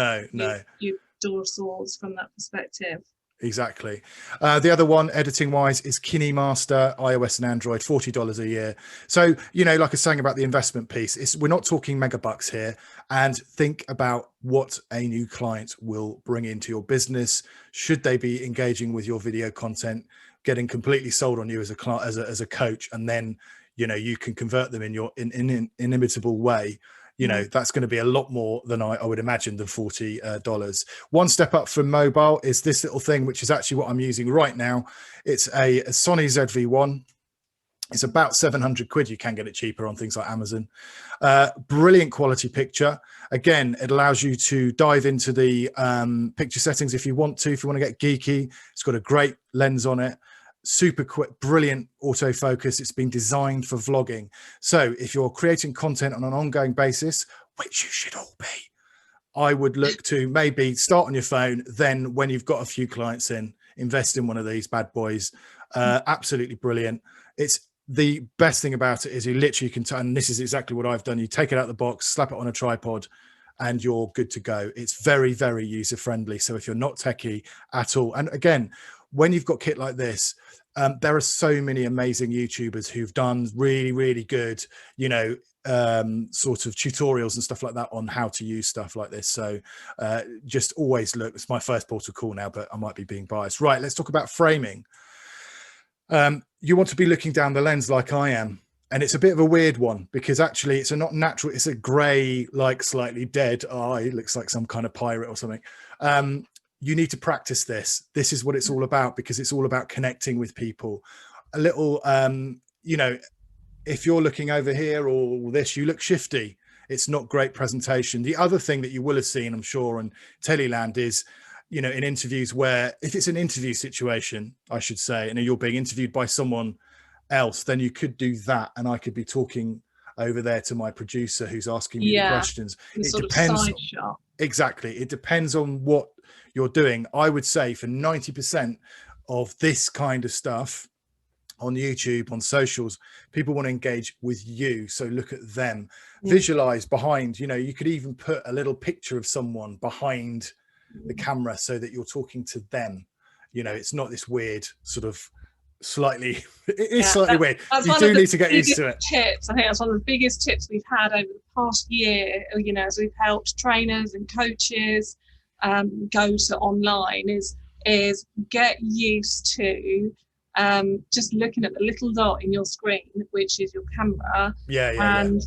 draw swords from that perspective.
Exactly. The other one, editing wise, is KineMaster, iOS and Android, $40 a year. So, you know, like I was saying about the investment piece, we're not talking megabucks here. And think about what a new client will bring into your business. Should they be engaging with your video content, getting completely sold on you as a client, as a coach, and then, you know, you can convert them in your inimitable way. You know, that's going to be a lot more than I would imagine than $40. One step up from mobile is this little thing, which is actually what I'm using right now. It's a Sony ZV-1. It's about 700 quid. You can get it cheaper on things like Amazon. Brilliant quality picture. Again, it allows you to dive into the picture settings if you want to get geeky. It's got a great lens on it. Super quick, brilliant autofocus. It's been designed for vlogging. So if you're creating content on an ongoing basis, which you should all be, I would look to maybe start on your phone. Then when you've got a few clients in, invest in one of these bad boys. Absolutely brilliant. It's the best thing about it is you literally can, and this is exactly what I've done. You take it out of the box, slap it on a tripod, and you're good to go. It's very, very user friendly. So if you're not techie at all, and again, when you've got kit like this, there are so many amazing YouTubers who've done really, really good, you know, sort of tutorials and stuff like that on how to use stuff like this. So just always look. It's my first port of call now, but I might be being biased. Right, let's talk about framing. You want to be looking down the lens like I am. And it's a bit of a weird one because actually it's a not natural, it's a grey, like slightly dead eye. Looks like some kind of pirate or something. You need to practice this. This is what it's all about, because it's all about connecting with people. A little, you know, if you're looking over here or this, you look shifty. It's not great presentation. The other thing that you will have seen, I'm sure, on Teleland is, you know, in interviews where, if it's an interview situation, I should say, and you're being interviewed by someone else, then you could do that. And I could be talking over there to my producer who's asking me the questions. It depends. Exactly. It depends on what you're doing. I would say for 90% of this kind of stuff on YouTube, on socials, people want to engage with you. So look at them, visualize behind, you know, you could even put a little picture of someone behind the camera so that you're talking to them. You know, it's not this weird sort of slightly, it is slightly weird. You do need to get used to it.
Tips. I think that's one of the biggest tips we've had over the past year, you know, as we've helped trainers and coaches go to online, is get used to just looking at the little dot in your screen, which is your camera, and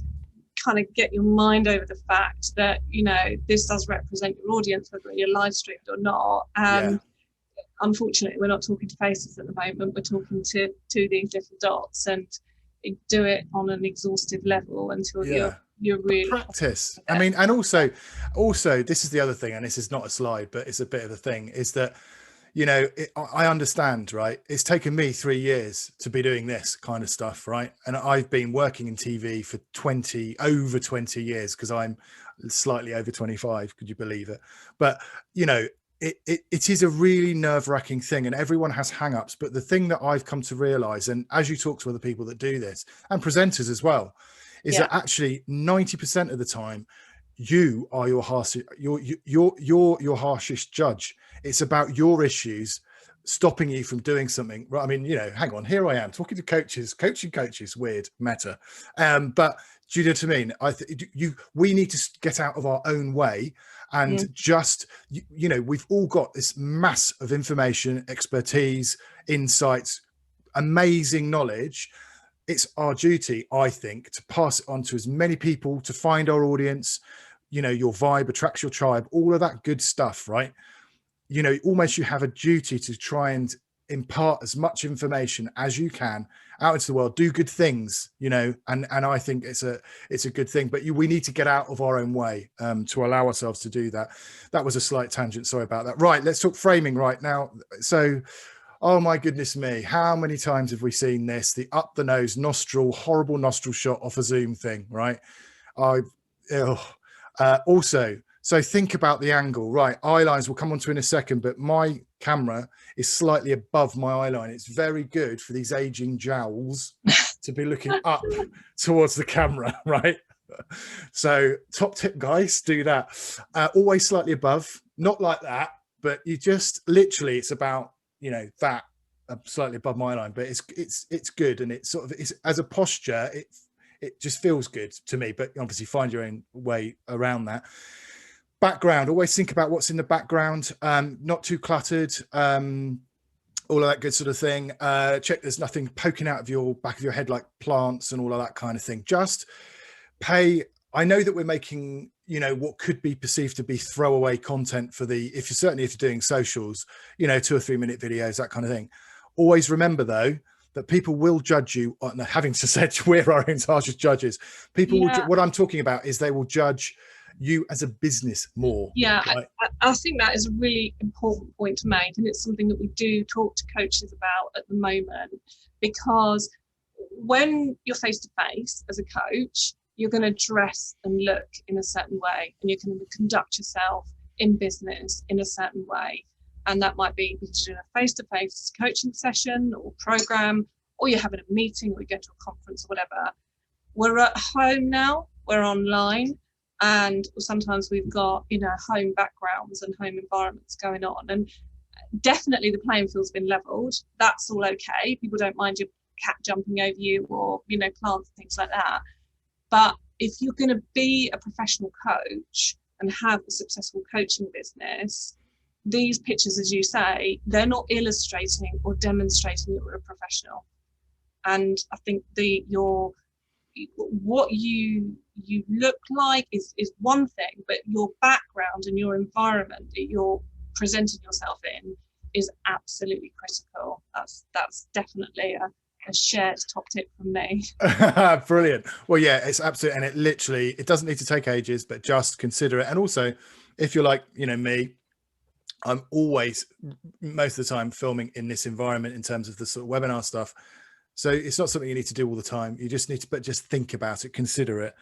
kind of get your mind over the fact that, you know, this does represent your audience, whether you're live streamed or not. Unfortunately, we're not talking to faces at the moment. We're talking to these little dots, and do it on an exhaustive level until you're really
practice. I mean, and also this is the other thing, and this is not a slide, but it's a bit of a thing, is that, you know, I understand, right? It's taken me 3 years to be doing this kind of stuff, right? And I've been working in TV for over 20 years, because I'm slightly over 25. Could you believe it? But, you know, it is a really nerve-wracking thing, and everyone has hang-ups. But the thing that I've come to realize, and as you talk to other people that do this, and presenters as well, is that actually 90% of the time, you are your harshest judge. It's about your issues stopping you from doing something. Right? I mean, you know, hang on, here I am talking to coaches, coaching coaches, weird meta. But do you know what I mean? We need to get out of our own way and just, you know, we've all got this mass of information, expertise, insights, amazing knowledge. It's our duty, I think, to pass it on to as many people, to find our audience. You know, your vibe attracts your tribe, all of that good stuff, right? You know, almost you have a duty to try and impart as much information as you can out into the world. Do good things, you know, and I think it's a good thing, but we need to get out of our own way to allow ourselves to do that. That was a slight tangent, sorry about that. Right, let's talk framing right now. So, oh my goodness me, how many times have we seen this? The up the nose nostril, horrible nostril shot off a Zoom thing, right? Also, so think about the angle, right? Eye lines we'll come on to in a second, but my camera is slightly above my eye line. It's very good for these aging jowls to be looking up towards the camera, right? So top tip, guys, do that. Always slightly above, not like that, but you just literally, it's about, you know, that slightly above my line, but it's good, and it's sort of, it's as a posture, it just feels good to me, but obviously find your own way around that. Background, always think about what's in the background, not too cluttered, all of that good sort of thing. Check there's nothing poking out of your back of your head like plants and all of that kind of thing. Just pay, I know that we're making, you know, what could be perceived to be throwaway certainly if you're doing socials, you know, 2 or 3 minute videos, that kind of thing. Always remember though, that people will judge you on, having to say we're our own harshest judges. People will, what I'm talking about is they will judge you as a business more.
Yeah,
right?
I think that is a really important point to make, and it's something that we do talk to coaches about at the moment, because when you're face to face as a coach, you're going to dress and look in a certain way, and you're going to conduct yourself in business in a certain way. And that might be because you're doing a face-to-face coaching session or program, or you're having a meeting, or you go to a conference or whatever. We're at home now, we're online, and sometimes we've got, you know, home backgrounds and home environments going on. And definitely the playing field's been leveled. That's all okay. People don't mind your cat jumping over you, or, you know, plants and things like that. But if you're going to be a professional coach and have a successful coaching business, these pictures, as you say, they're not illustrating or demonstrating that you're a professional. And I think what you look like is one thing, but your background and your environment that you're presenting yourself in is absolutely critical. That's definitely a shared top tip from me.
Brilliant. Well, yeah, it's absolutely, and it doesn't need to take ages, but just consider it. And also, if you're like, you know, me, I'm always, most of the time, filming in this environment in terms of the sort of webinar stuff. So it's not something you need to do all the time. You just need to, but just think about it, consider it.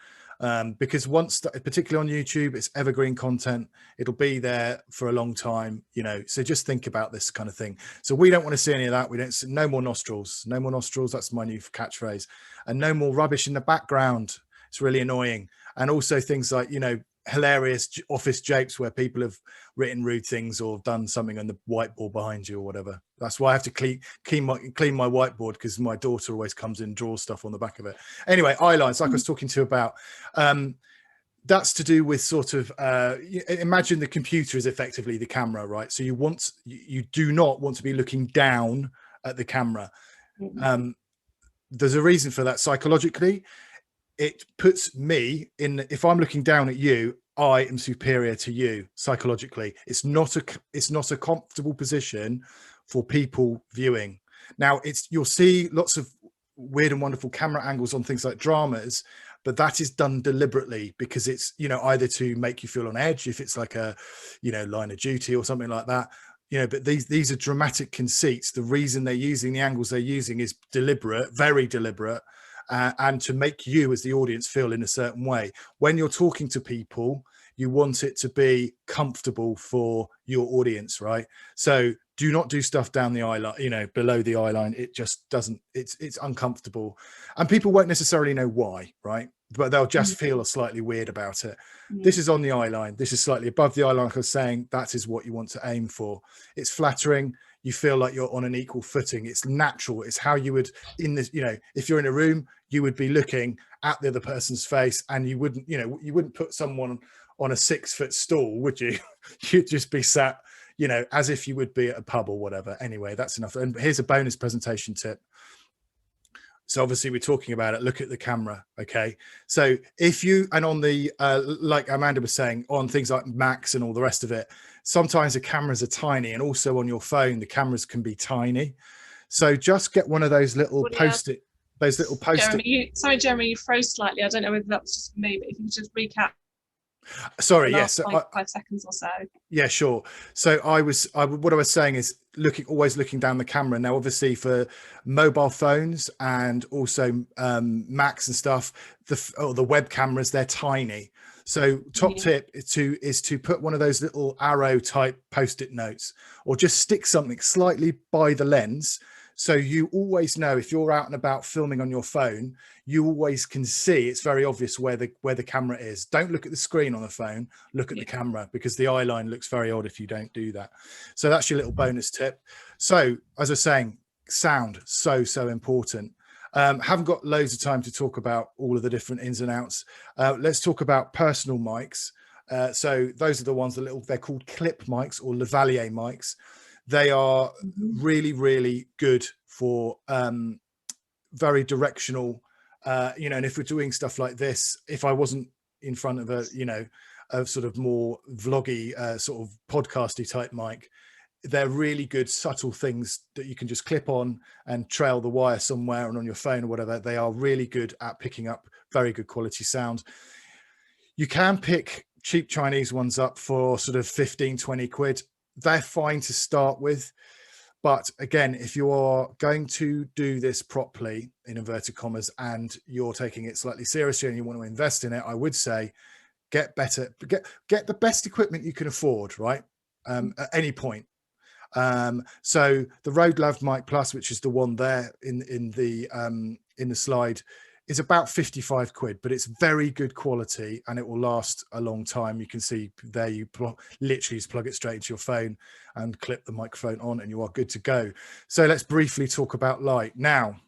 Because particularly on YouTube, it's evergreen content. It'll be there for a long time, you know, so just think about this kind of thing. So we don't want to see any of that. We don't see, no more nostrils, no more nostrils. That's my new catchphrase. And no more rubbish in the background. It's really annoying. And also things like, you know, hilarious office jokes where people have written rude things or done something on the whiteboard behind you or whatever. That's why I have to clean my whiteboard, because my daughter always comes in and draws stuff on the back of it. Anyway, eye lines, like I was talking to you about, that's to do with sort of imagine the computer is effectively the camera, right? So you do not want to be looking down at the camera. There's a reason for that. Psychologically, it puts me in, if I'm looking down at you, I am superior to you psychologically. It's not a comfortable position for people viewing. Now, you'll see lots of weird and wonderful camera angles on things like dramas, but that is done deliberately, because it's, you know, either to make you feel on edge, if it's like a, you know, Line of Duty or something like that, you know, but these are dramatic conceits. The reason they're using the angles they're using is deliberate, very deliberate. And to make you as the audience feel in a certain way. When you're talking to people, you want it to be comfortable for your audience, right? So do not do stuff down the eye line, you know, below the eye line. It just doesn't, it's uncomfortable, and people won't necessarily know why, right? But they'll just feel slightly weird about it. This is on the eye line. This is slightly above the eye line. Like I was saying, that is what you want to aim for. It's flattering. You feel like you're on an equal footing. It's natural. It's how you would, in this, you know, if you're in a room, you would be looking at the other person's face, and you wouldn't, you know, you wouldn't put someone on a 6-foot stool, would you? You'd just be sat, you know, as if you would be at a pub or whatever. Anyway, that's enough. And here's a bonus presentation tip. So obviously we're talking about it, look at the camera. Okay, so if you, and on the like Amanda was saying, on things like Macs and all the rest of it, sometimes the cameras are tiny, and also on your phone the cameras can be tiny. So just get one of those little post-it,
Sorry Jeremy, you froze slightly. I don't know whether that's just me, but if you could just recap
sorry,
the
yes,
last 5 seconds or so.
yeah, sure. So what I was saying is always looking down the camera. Now, obviously for mobile phones and also Macs and stuff, the web cameras, they're tiny. So top tip is to put one of those little arrow type post-it notes, or just stick something slightly by the lens. So you always know, if you're out and about filming on your phone, you always can see, it's very obvious where the camera is. Don't look at the screen on the phone, look at the camera, because the eye line looks very odd if you don't do that. So that's your little bonus tip. So as I was saying, sound, so important. Haven't got loads of time to talk about all of the different ins and outs. Let's talk about personal mics. So those are the ones, they're called clip mics or lavalier mics. They are really good for very directional, and if we're doing stuff like this, if I wasn't in front of a sort of more vloggy sort of podcasty type mic, they're really good subtle things that you can just clip on and trail the wire somewhere, and on your phone or whatever. They are really good at picking up very good quality sound. You can pick cheap Chinese ones up for sort of 15-20 quid. They're fine to start with, but again, if you are going to do this properly, in inverted commas, and you're taking it slightly seriously and you want to invest in it, I would say get the best equipment you can afford, right? At any point. So the Rode Lav Mic Plus, which is the one there in the slide, is about 55 quid, but it's very good quality and it will last a long time. You can see there, you literally just plug it straight into your phone and clip the microphone on and you are good to go. So let's briefly talk about light. Now,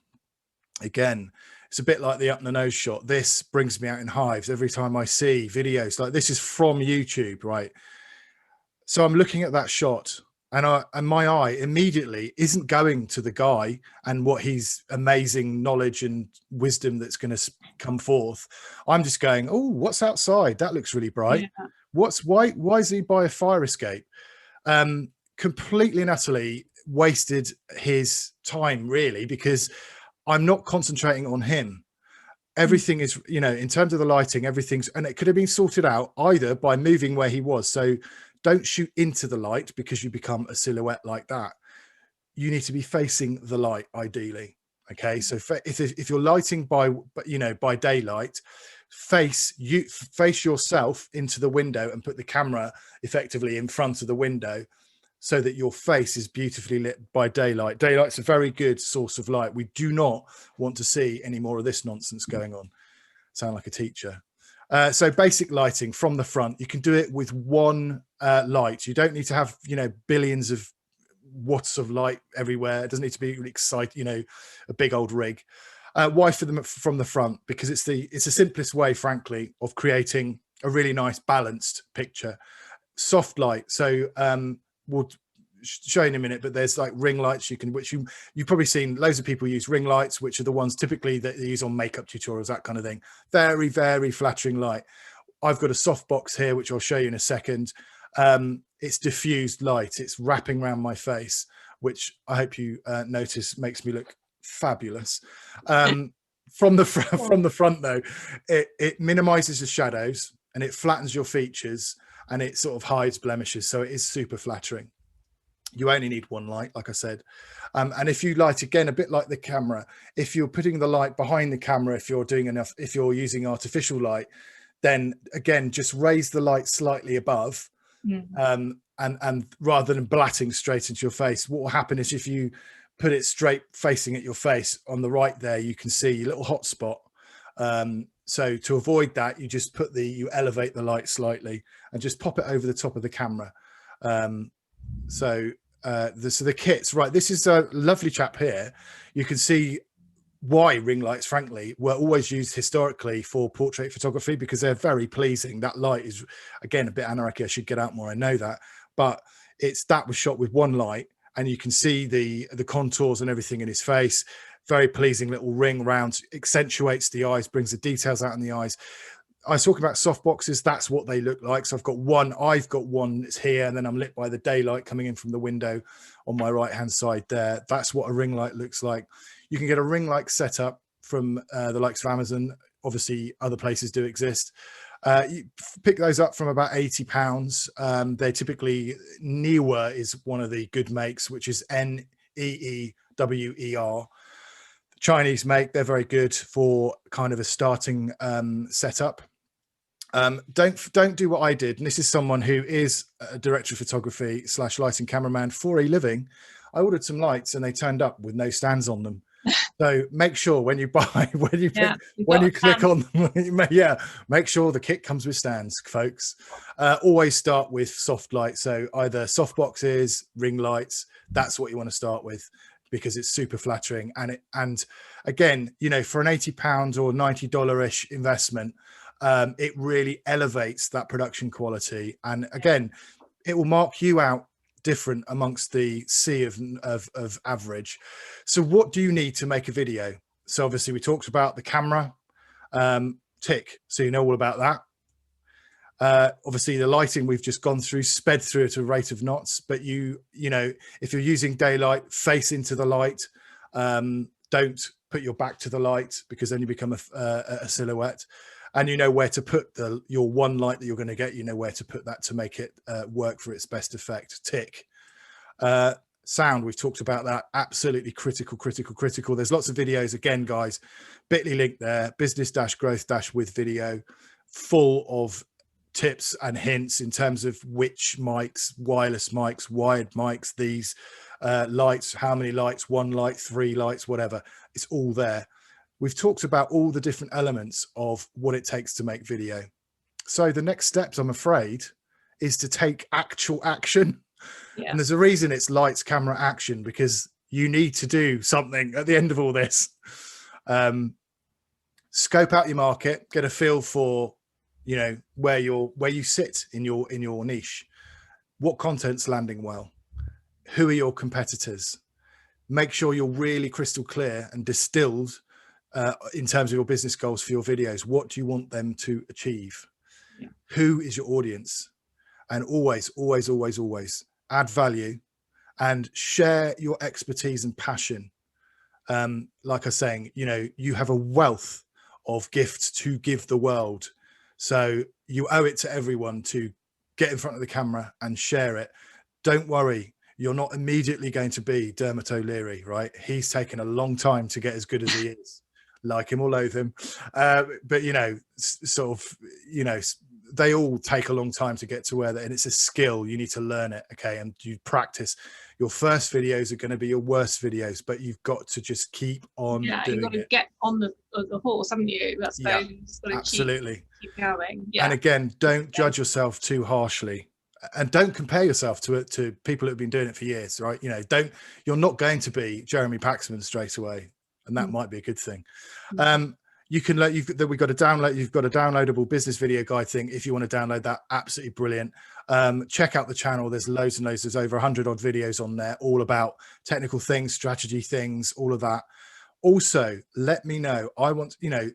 again, it's a bit like the up the nose shot. This brings me out in hives every time I see videos like this. Is from YouTube, right? So I'm looking at that shot, and my eye immediately isn't going to the guy and what his amazing knowledge and wisdom that's going to come forth. I'm just going, oh, what's outside? That looks really bright. Yeah. Why is he by a fire escape? Completely and utterly wasted his time, really, because I'm not concentrating on him. Everything is, in terms of the lighting, everything's, and it could have been sorted out either by moving where he was. So don't shoot into the light because you become a silhouette like that. You need to be facing the light, ideally. Okay, so if you're lighting by daylight, face yourself into the window and put the camera effectively in front of the window, so that your face is beautifully lit by daylight. Daylight's a very good source of light. We do not want to see any more of this nonsense going on. Sound like a teacher. So basic lighting from the front, you can do it with one light. You don't need to have, billions of watts of light everywhere. It doesn't need to be really exciting, a big old rig. Why from the front? Because it's the simplest way, frankly, of creating a really nice balanced picture. Soft light. So we'll show you in a minute, but there's like ring lights which you've probably seen loads of people use ring lights, which are the ones typically that they use on makeup tutorials, that kind of thing. Very, very flattering light. I've got a soft box here, which I'll show you in a second. It's diffused light. It's wrapping around my face, which I hope you notice makes me look fabulous. From the front though, it minimizes the shadows and it flattens your features and it sort of hides blemishes. So it is super flattering. You only need one light, like I said. And if you light, again, a bit like the camera, if you're putting the light behind the camera, if you're using artificial light, then again, just raise the light slightly above. And rather than blatting straight into your face, what will happen is if you put it straight facing at your face on the right there, you can see a little hot spot. So to avoid that, you just you elevate the light slightly and just pop it over the top of the camera. So the kits, right? This is a lovely chap here. You can see why ring lights, frankly, were always used historically for portrait photography, because they're very pleasing. That light is, again, a bit anarchy. I should get out more, I know that, but that was shot with one light, and you can see the contours and everything in his face. very pleasing little ring round, accentuates the eyes, brings the details out in the eyes. I was talking about soft boxes. That's what they look like. So I've got one that's here, and then I'm lit by the daylight coming in from the window on my right hand side there. That's what a ring light looks like. You can get a ring light set up from the likes of Amazon. Obviously other places do exist. You pick those up from about £80. They're typically, Neewer is one of the good makes, which is Neewer. Chinese make. They're very good for kind of a starting setup. Don't do what I did. And this is someone who is a director of photography / lighting cameraman for a living. I ordered some lights and they turned up with no stands on them. So make sure when you buy, when you click on them, make sure the kit comes with stands, folks. Always start with soft light. So either soft boxes, ring lights. That's what you want to start with, because it's super flattering. And again, you know, for an £80 or $90-ish investment, it really elevates that production quality. And again, it will mark you out different amongst the sea of average. So what do you need to make a video? So obviously we talked about the camera, tick, so you know all about that. Obviously the lighting we've just gone through, sped through at a rate of knots, but you know, if you're using daylight, face into the light. Don't put your back to the light, because then you become a silhouette. And you know where to put your one light that you're going to get, you know where to put that to make it work for its best effect. Tick. Sound, we've talked about that. Absolutely critical. There's lots of videos, again, guys, bit.ly link there, business-growth-with video, full of tips and hints in terms of which mics, wireless mics, wired mics, these lights, how many lights, 1 light, 3 lights, whatever. It's all there. We've talked about all the different elements of what it takes to make video. So the next steps, I'm afraid, is to take actual action. Yeah. And there's a reason it's lights, camera, action, because you need to do something at the end of all this. Scope out your market, get a feel for, you know, where you sit in your niche. What content's landing well? Who are your competitors? Make sure you're really crystal clear and distilled in terms of your business goals for your videos. What do you want them to achieve? Yeah. Who is your audience? And always add value and share your expertise and passion. Like I was saying, you know, you have a wealth of gifts to give the world. So you owe it to everyone to get in front of the camera and share it. Don't worry. You're not immediately going to be Dermot O'Leary, right? He's taken a long time to get as good as he is. Like him or loathe him. But, you know, sort of, you know, they all take a long time to get to where and it's a skill. You need to learn it. Okay. And you practice. Your first videos are going to be your worst videos, but you've got to just keep on doing it. You've got to
get on the horse, haven't you? That's
absolutely.
Keep going. Yeah.
And again, don't judge yourself too harshly. And don't compare yourself to people who have been doing it for years, right? You know, you're not going to be Jeremy Paxman straight away, and that might be a good thing. You've got a downloadable business video guide thing. If you want to download that, absolutely brilliant. Check out the channel. There's loads and loads. There's over 100 odd videos on there, all about technical things, strategy things, all of that. Also, let me know. I want, you know,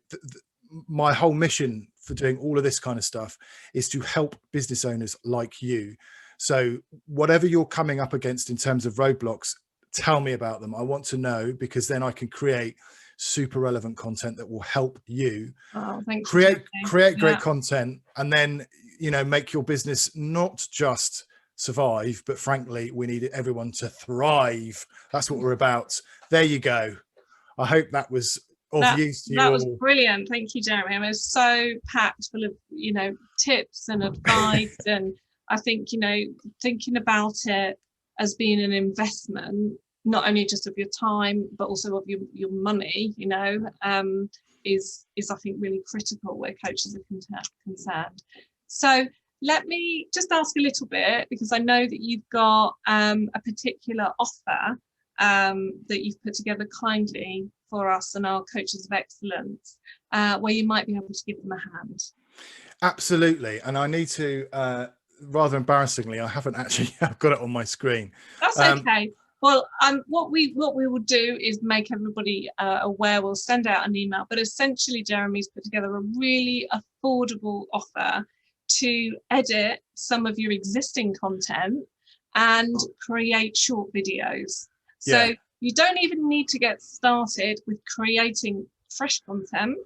my whole mission for doing all of this kind of stuff is to help business owners like you. So whatever you're coming up against in terms of roadblocks, tell me about them. I want to know, because then I can create super relevant content that will help you create great content, and then, you know, make your business not just survive, but frankly, we need everyone to thrive. That's what we're about. There you go. I hope that was of use to you all.
That was brilliant. Thank you, Jeremy. I mean, it was so packed full of, you know, tips and advice. And I think, you know, thinking about it as being an investment, not only just of your time, but also of your money, you know, is I think really critical where coaches are concerned. So let me just ask a little bit, because I know that you've got a particular offer that you've put together kindly for us and our coaches of excellence, where you might be able to give them a hand.
Absolutely. And I need to, rather embarrassingly, I haven't actually, I've got it on my screen.
That's okay. Well, what we will do is make everybody aware. We'll send out an email, but essentially Jeremy's put together a really affordable offer to edit some of your existing content and create short videos. So
Yeah.
you don't even need to get started with creating fresh content.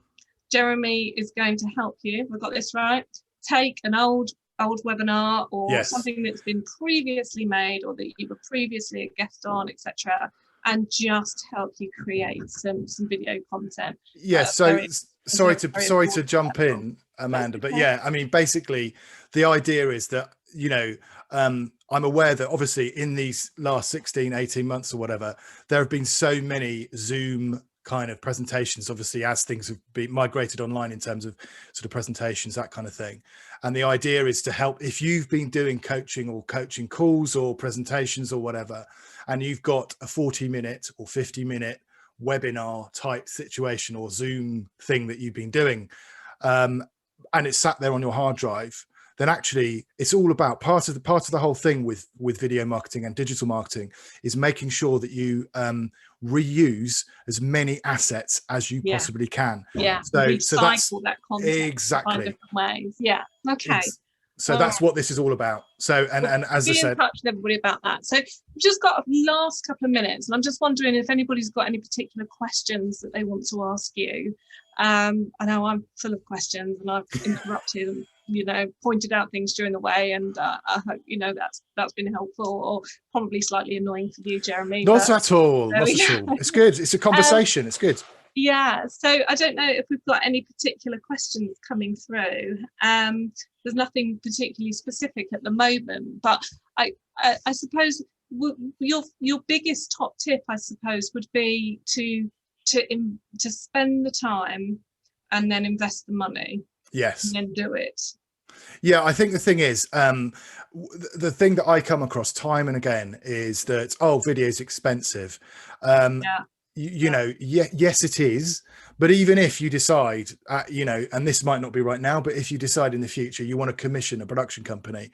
Jeremy is going to help you. We've got this right. Take an old webinar or
Yes.
something that's been previously made or that you were previously a guest on, etc., and just help you create some video content.
Yes. So sorry to jump in, Amanda, but yeah, I mean, basically the idea is that, you know, I'm aware that obviously in these last 16, 18 months or whatever, there have been so many Zoom kind of presentations, obviously, as things have been migrated online in terms of sort of presentations, that kind of thing. And the idea is to help, if you've been doing coaching or coaching calls or presentations or whatever, and you've got a 40-minute or 50-minute webinar type situation or Zoom thing that you've been doing, and it's sat there on your hard drive, then actually it's all about part of the whole thing with video marketing and digital marketing is making sure that you reuse as many assets as you possibly can.
Yeah.
So that's
that content
exactly
in different ways. Yeah. Okay.
So that's what this is all about. So and as I said,
be in touch with everybody about that. So we've just got a last couple of minutes, and I'm just wondering if anybody's got any particular questions that they want to ask you. I know I'm full of questions, and I've interrupted and, you know, pointed out things during the way, and I hope, you know, that's been helpful, or probably slightly annoying for you, Jeremy.
Not at all. Not at all. It's good. It's a conversation. It's good.
Yeah, so I don't know if we've got any particular questions coming through. There's nothing particularly specific at the moment, but I suppose your biggest top tip, I suppose, would be to spend the time and then invest the money.
Yes.
And then do it.
Yeah, I think the thing is, the thing that I come across time and again is that, video is expensive. You know, yes, it is. But even if you decide, you know, and this might not be right now, but if you decide in the future you want to commission a production company,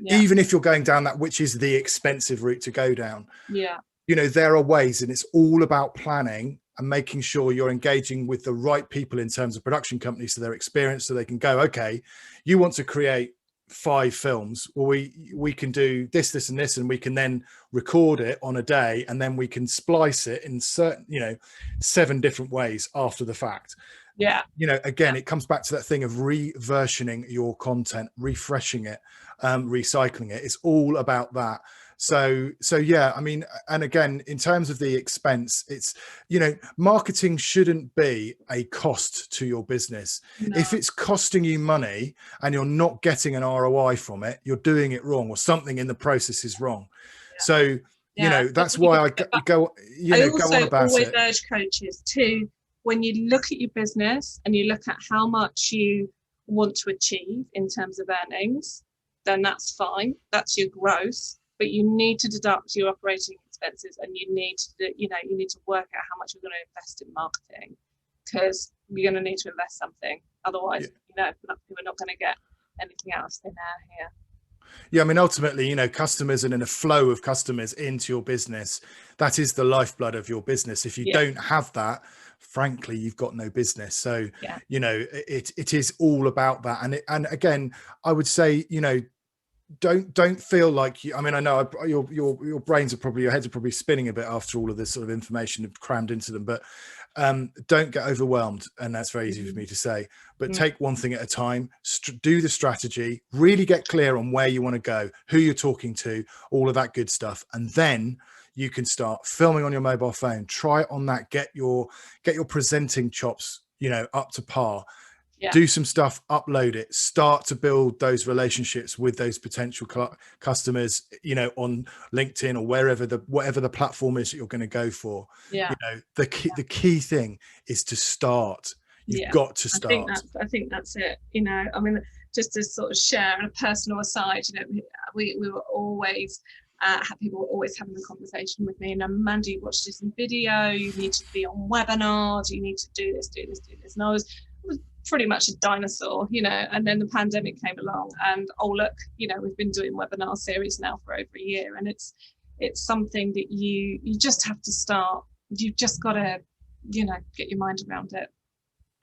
even if you're going down that, which is the expensive route to go down, you know, there are ways, and it's all about planning and making sure you're engaging with the right people in terms of production companies, so they're experienced, so they can go, okay, you want to create 5 films, well, we can do this and this, and we can then record it on a day, and then we can splice it in certain, you know, 7 different ways after the fact. You know, again, it comes back to that thing of reversioning your content, refreshing it, recycling it. It's all about that. So yeah, I mean, and again, in terms of the expense, it's, you know, marketing shouldn't be a cost to your business. If it's costing you money and you're not getting an ROI from it, you're doing it wrong, or something in the process is wrong. So, you know, that's why I go on about it. I
always urge coaches to, when you look at your business and you look at how much you want to achieve in terms of earnings, then that's fine. That's your gross. But you need to deduct your operating expenses, and you need to, you know, you need to work out how much you're going to invest in marketing, because you're going to need to invest something. Otherwise, you know, we're not going to get anything out of thin air here.
Yeah, I mean, ultimately, you know, customers and in a flow of customers into your business, that is the lifeblood of your business. If you don't have that, frankly, you've got no business. So, you know, it is all about that. And again, I would say, you know, don't feel like you, I mean, I know your brains are probably, your heads are probably spinning a bit after all of this sort of information crammed into them, but don't get overwhelmed. And that's very easy for me to say, but take one thing at a time, do the strategy, really get clear on where you want to go, who you're talking to, all of that good stuff. And then you can start filming on your mobile phone, try it on that, get your presenting chops, you know, up to par. Do some stuff, upload it, start to build those relationships with those potential customers, you know, on LinkedIn or whatever the platform is that you're going to go for. You know, the key thing is to start. You've got to start.
I think that's it. You know, I mean, just to sort of share on a personal aside, you know, we were always people were always having the conversation with me, and Amanda, you watch this in video, you need to be on webinars, you need to do this, and I was pretty much a dinosaur, you know, and then the pandemic came along, and oh look, you know, we've been doing webinar series now for over a year, and it's it's something that you just have to start. You've just got to, you know, get your mind around it.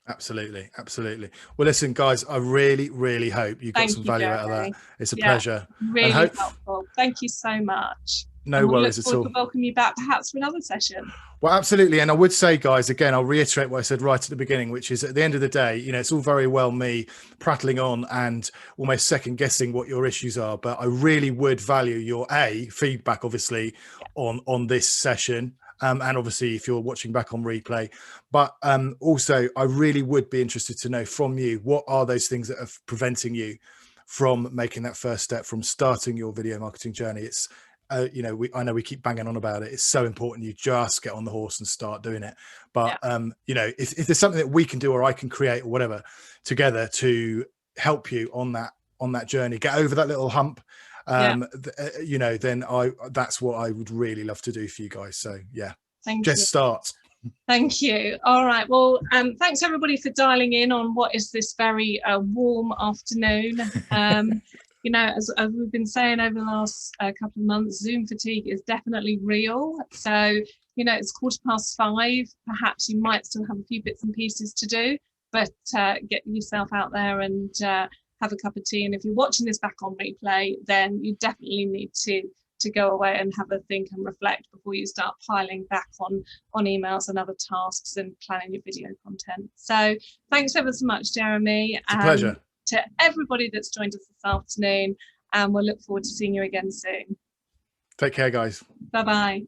Absolutely, absolutely. Well, listen, guys, I really, really hope you got
Thank
some
you,
value out of that.
Jeremy.
It's a
Yeah,
pleasure, and
really
hope
helpful. Thank you so much.
no
And we'll look
worries at
forward
all.
to welcoming you back perhaps for another session.
Well, absolutely. And I would say, guys, again, I'll reiterate what I said right at the beginning, which is at the end of the day, you know, it's all very well me prattling on and almost second guessing what your issues are. But I really would value your feedback, obviously, on this session. And obviously, if you're watching back on replay, but also I really would be interested to know from you, what are those things that are preventing you from making that first step, from starting your video marketing journey? It's you know, I know we keep banging on about it. It's so important you just get on the horse and start doing it. But you know, if there's something that we can do or I can create or whatever together to help you on that journey, get over that little hump, you know, then that's what I would really love to do for you guys. So yeah, just start.
Thank you. All right. Well, thanks everybody for dialing in on what is this very warm afternoon. You know, as we've been saying over the last couple of months, Zoom fatigue is definitely real. So, you know, it's 5:15. Perhaps you might still have a few bits and pieces to do, but get yourself out there and have a cup of tea. And if you're watching this back on replay, then you definitely need to go away and have a think and reflect before you start piling back on emails and other tasks and planning your video content. So thanks ever so much, Jeremy.
It's a pleasure.
To everybody that's joined us this afternoon, and we'll look forward to seeing you again soon.
Take care, guys.
Bye-bye.